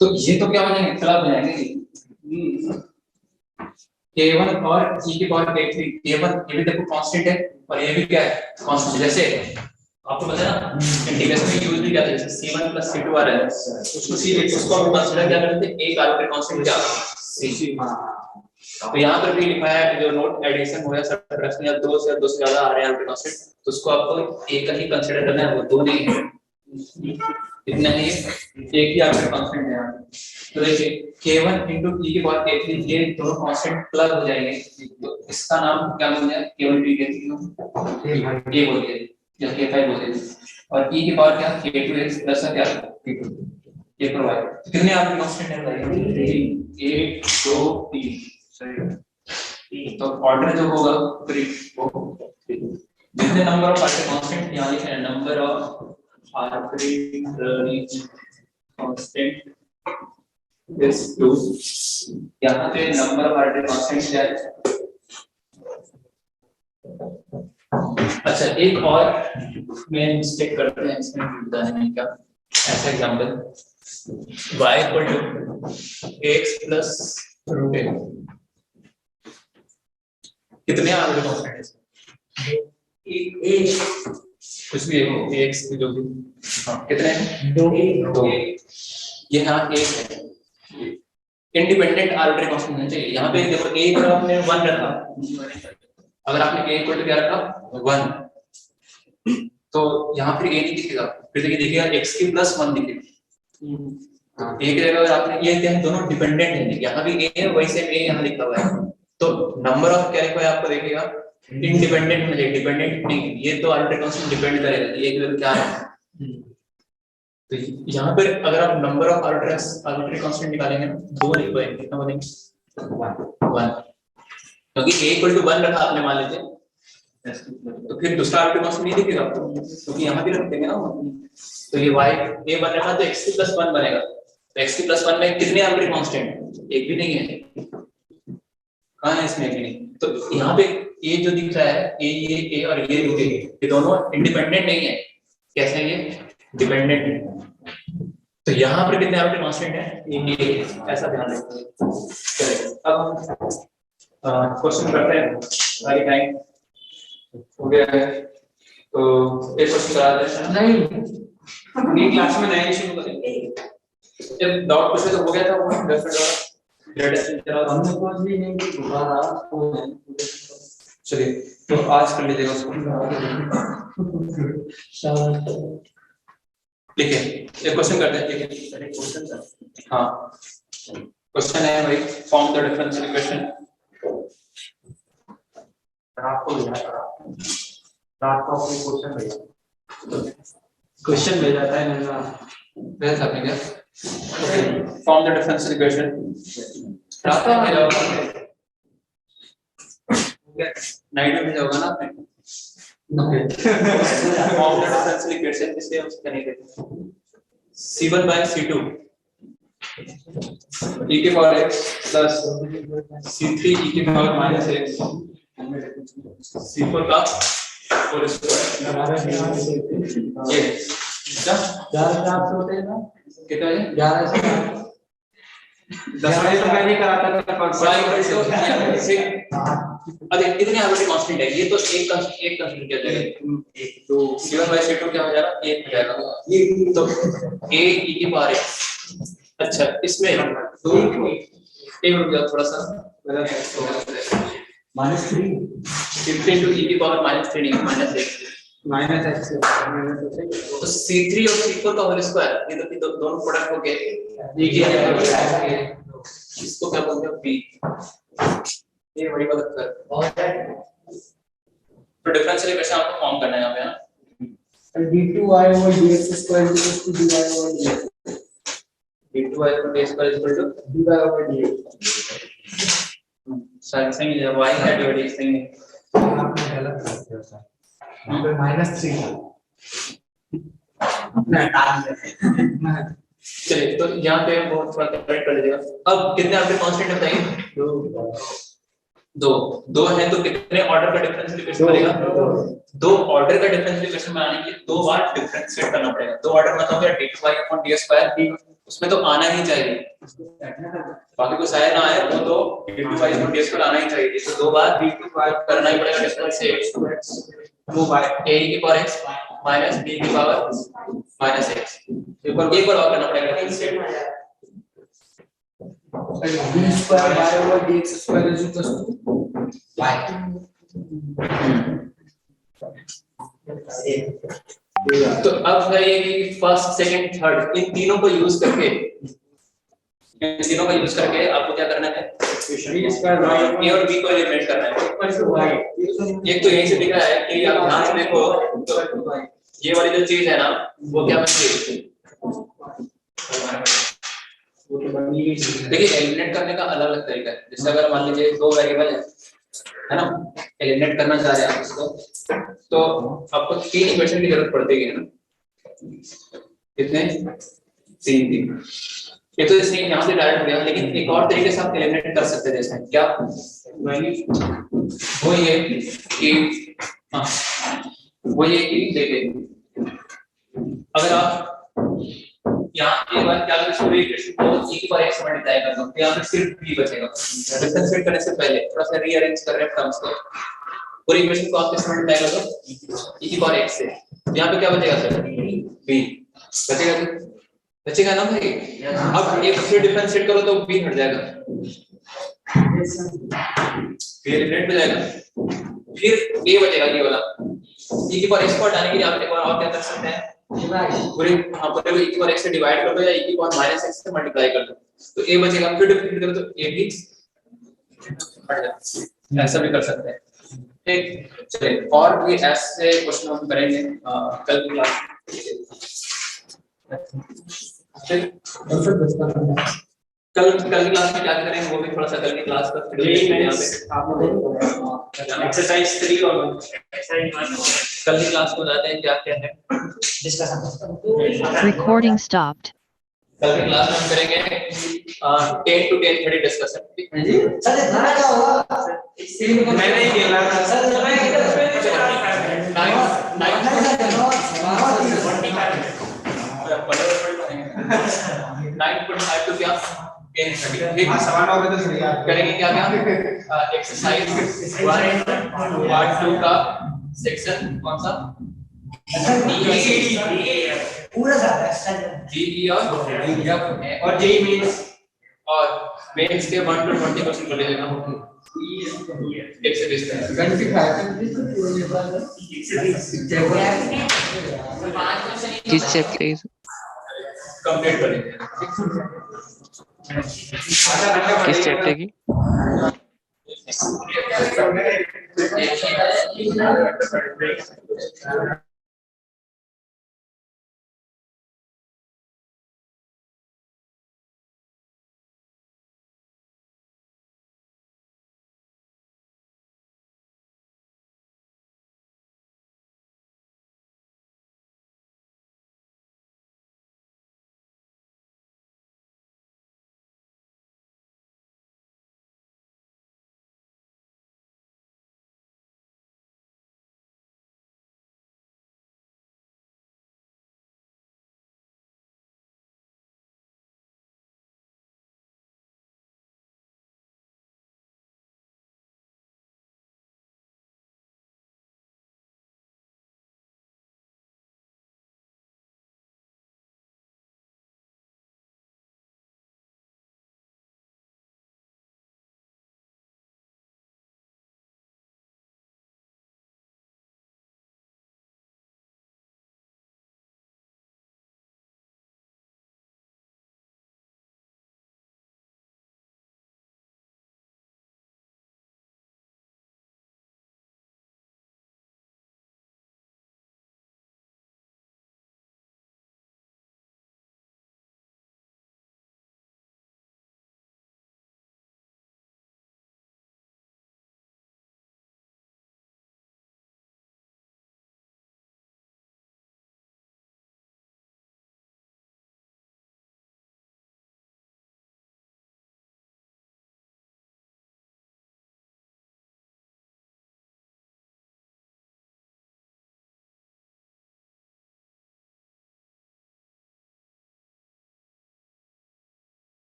तो ये तो क्या बनेंगे, खिलाफ बनेंगे k1 और e की पावर k3, k1 ये भी देखो कांस्टेंट है और ये भी क्या है कांस्टेंट। जैसे आपको पता है ना इंटीग्रेशन में यूज भी क्या था, जैसे c1 plus c2 आ रहा है, उसको हम कंसीडर क्या करते हैं, एक आर्बिट्रेरी कांस्टेंट क्या c। तो यहाँ पर भी लिखा है जो नोट एडिशन हो या सब्ट्रैक्शन या दो से ज्यादा आ रहे हैं आर्बिट्रेरी कांस्टेंट, तो उसको आपको एक ही कंसीडर करना है, वो दो नहीं है, इतना ही एक ही आर्बिट्रेरी कांस्टेंट है यहाँ। तो देखिए k1 into e की पावर k3 ये दोनों कांस्टेंट प्लग हो जाएंगे, तो इसका नाम क्या बन जाएगा, k1 into k3 ये बोल दिया या k5 बोल दिया, और e की पावर क्या k2x प्लस क्या k4y। तो कितने आर्बिट्रेरी कांस्टेंट है भाई, 1 2 3 सही। तो ऑर्डर जो होगा जितने नंबर ऑफ आर्बिट्रेरी कांस्टेंट यहाँ लिखे हैं, number of arbitrary constant is 2। यहाँ पे नंबर ऑफ आर्बिट्रेरी कांस्टेंट क्या है। अच्छा एक और मैं मिस्टेक करते हैं इसमें बताने में, क्या ऐसा example y equal to x plus root a, कितने आर्बिट्रेरी कांस्टेंट है कुछ भी x जो भी, हाँ कितने हैं, 2। ये हाँ एक है इंडिपेंडेंट आर्बिट्रेरी कांस्टेंट होना चाहिए। यहाँ पे देखो a पर आपने 1 रखा, अगर आपने a इक्वल टू क्या रखा 1, तो यहाँ फिर a नहीं दिखेगा, फिर दिखेगा x की प्लस 1 दिखेगा। a की जगह अगर आपने ये क्या है, दोनों डिपेंडेंट है, यहाँ भी a है वैसे a यहाँ लिखा हुआ है, तो नंबर ऑफ क्या लिखा है आपको देखेगा इंडिपेंडेंट में, डिपेंडेंट नहीं, ये तो आर्बिट्रेरी कांस्टेंट डिपेंड करेगा ये क्या है, तो यहाँ पर अगर आप नंबर ऑफ आर्बिट्ररी कांस्टेंट निकालेंगे ना, दो नहीं बनेंगे, कितना बनेंगे 1, क्योंकि a इक्वल टू 1 रखा आपने मान लीजिए, तो फिर दूसरा आर्बिट्ररी कांस्टेंट नहीं दिखेगा आपको, क्योंकि यहाँ भी रख देंगे ना। तो ये y a 1 रखा तो x की प्लस 1 बनेगा, तो x की प्लस 1 में कितने आर्बिट्ररी कांस्टेंट, एक भी नहीं है, कहाँ है इसमें, एक भी नहीं। तो यहाँ पे a जो दिख रहा है a और ये दोनों इंडिपेंडेंट नहीं है, कैसे है ये डिपेंडेंट है। तो यहाँ पर कितने आर्बिट्ररी कांस्टेंट है, ये ऐसा ध्यान रखिए। चलिए अब क्वेश्चन करते हैं, सारी टाइम हो गया है, तो एक क्वेश्चन करा देते हैं। नहीं, अगली क्लास में नया शुरू करेंगे। जब डाउट पूछे तो हो गया था वो हमने कुछ भी नहीं की दोबारा वो है। चलिए तो आज कर लीजिएगा उसको, ठीक है। एक क्वेश्चन करते हैं, ठीक है। हाँ क्वेश्चन है भाई, फॉर्म द डिफरेंशियल इक्वेशन। आपको रात को अपनी क्वेश्चन भेजा था मैंने, भेजा था आपने क्या? फॉर्म द डिफरेंशियल इक्वेशन रात में भेजा होगा, नाइट में भेजा होगा ना आपने। Okay, form the differential equation, इसलिए हम इसका नहीं देते। c1 by c2 e के power x plus c3 e के पावर माइनस x c4 का होल स्क्वायर, ये होते हैं ना, कितना है 11 से 10 बजे तो मैंने करा था अरे इतने आर्बिट्ररी कांस्टेंट है, ये तो एक कंसीडर किया जाएगा। तो c1 by c2 क्या हो जाएगा, 1 हो जाएगा, ये तो a e की पावर x। अच्छा इसमें दो एक रुक जाओ थोड़ा सा, -3 15 into e की पावर -3 माइनस x, -x तो c3 और c4 का होल स्क्वायर, ये तो दोनों प्रोडक्ट हो गए, इसको क्या बोलते हैं b, ये बड़ी मदद कर। तो डिफरेंशियल इक्वेशन आपको फॉर्म करना है यहाँ पे ना, d2y/dx2 dy/dx d2y = dy/dx सही है, y का डिवाइड सही है, आपने गलत कर दिया सर, यहाँ पे -3 अपना टाल दे। चलिए तो यहाँ पे बहुत थोड़ा करेक्ट कर लीजिएगा। अब कितने आपके कांस्टेंट है बताइए, दो है, तो कितने ऑर्डर का डिफरेंशियल इक्वेशन बनेगा, दो ऑर्डर का डिफरेंशियल इक्वेशन बनाने के लिए दो बार डिफरेंशिएट करना पड़ेगा। दो ऑर्डर मतलब क्या, d2y/d2, उसमें तो आना ही चाहिए, बाकी कुछ आए ना आए वो तो d2y/d2 आना ही चाहिए, तो दो बार d2y करना ही पड़ेगा डिफरेंशिएट, वो बाय a की पावर x माइनस b की पावर माइनस x, एक बार और करना पड़ेगा डिफरेंशिएट। d2y/dx2 y। तो अब है ये कि फर्स्ट सेकंड थर्ड इन तीनों को यूज करके आपको क्या करना है, a और b को एलिमिनेट करना है। एक तो यहीं से दिख रहा है कि आप ध्यान से देखो, तो ये वाली जो चीज है ना वो क्या बनती है, देखिए एलिमिनेट करने का अलग अलग तरीका है। जैसे अगर मान लीजिए दो वेरिएबल है ना, एलिमिनेट करना चाह रहे हैं आप इसको, तो आपको तीन इक्वेशन की जरूरत पड़ती है ना, कितने, तीन। ये तो जैसे यहाँ से डायरेक्ट हो गया, लेकिन एक और तरीके से आप एलिमिनेट कर सकते हैं, जैसे क्या वो ये कि देखिए अगर आप यहाँ एक बार क्या करें, पूरी इक्वेशन को e की पावर x मल्टीप्लाई कर दो, तो यहाँ पे सिर्फ b बचेगा। डिफरेंशिएट करने से पहले थोड़ा सा रीअरेंज कर रहे हैं टर्म्स को, पूरी इक्वेशन को आप किससे मल्टीप्लाई कर दो, e की पावर x से, तो यहाँ पे क्या बचेगा सर, b बचेगा ना भाई। अब एक फिर डिफरेंशिएट करो तो b हट जाएगा, फिर एलिमिनेट हो जाएगा, फिर a बचेगा ये वाला। e की पावर x को हटाने के लिए आप एक बार और क्या कर सकते हैं, पूरे पूरे e की पावर x से डिवाइड कर दो या e की पावर माइनस x से मल्टीप्लाई कर दो, तो a बचेगा, फिर डिफरेंशिएट करो तो a भी हट जाएगा। ऐसा भी कर सकते हैं, ठीक। चलिए और भी ऐसे क्वेश्चन हम करेंगे कल की क्लास। कल की क्लास में क्या करेंगे वो भी थोड़ा सा कल की क्लास का एक्सरसाइज 3 और कल की क्लास को बताते हैं क्या क्या है। Recording stopped. कल की क्लास में हम करेंगे 10 to 10:30 डिस्कशन। मैंने ही खेला था सर। 9.5 to क्या 10:30 हाँ सवाल हो गए तो सही यार करेंगे क्या क्या एक्सरसाइज 1 पार्ट 2 का सेक्शन कौन सा पूरा सारा जीई और जेई मींस और मेंस के 1 to 20 क्वेश्चन कर लेना एक से 20 तक। किस चैप्टर की कंप्लीट करेंगे। किस चैप्टर की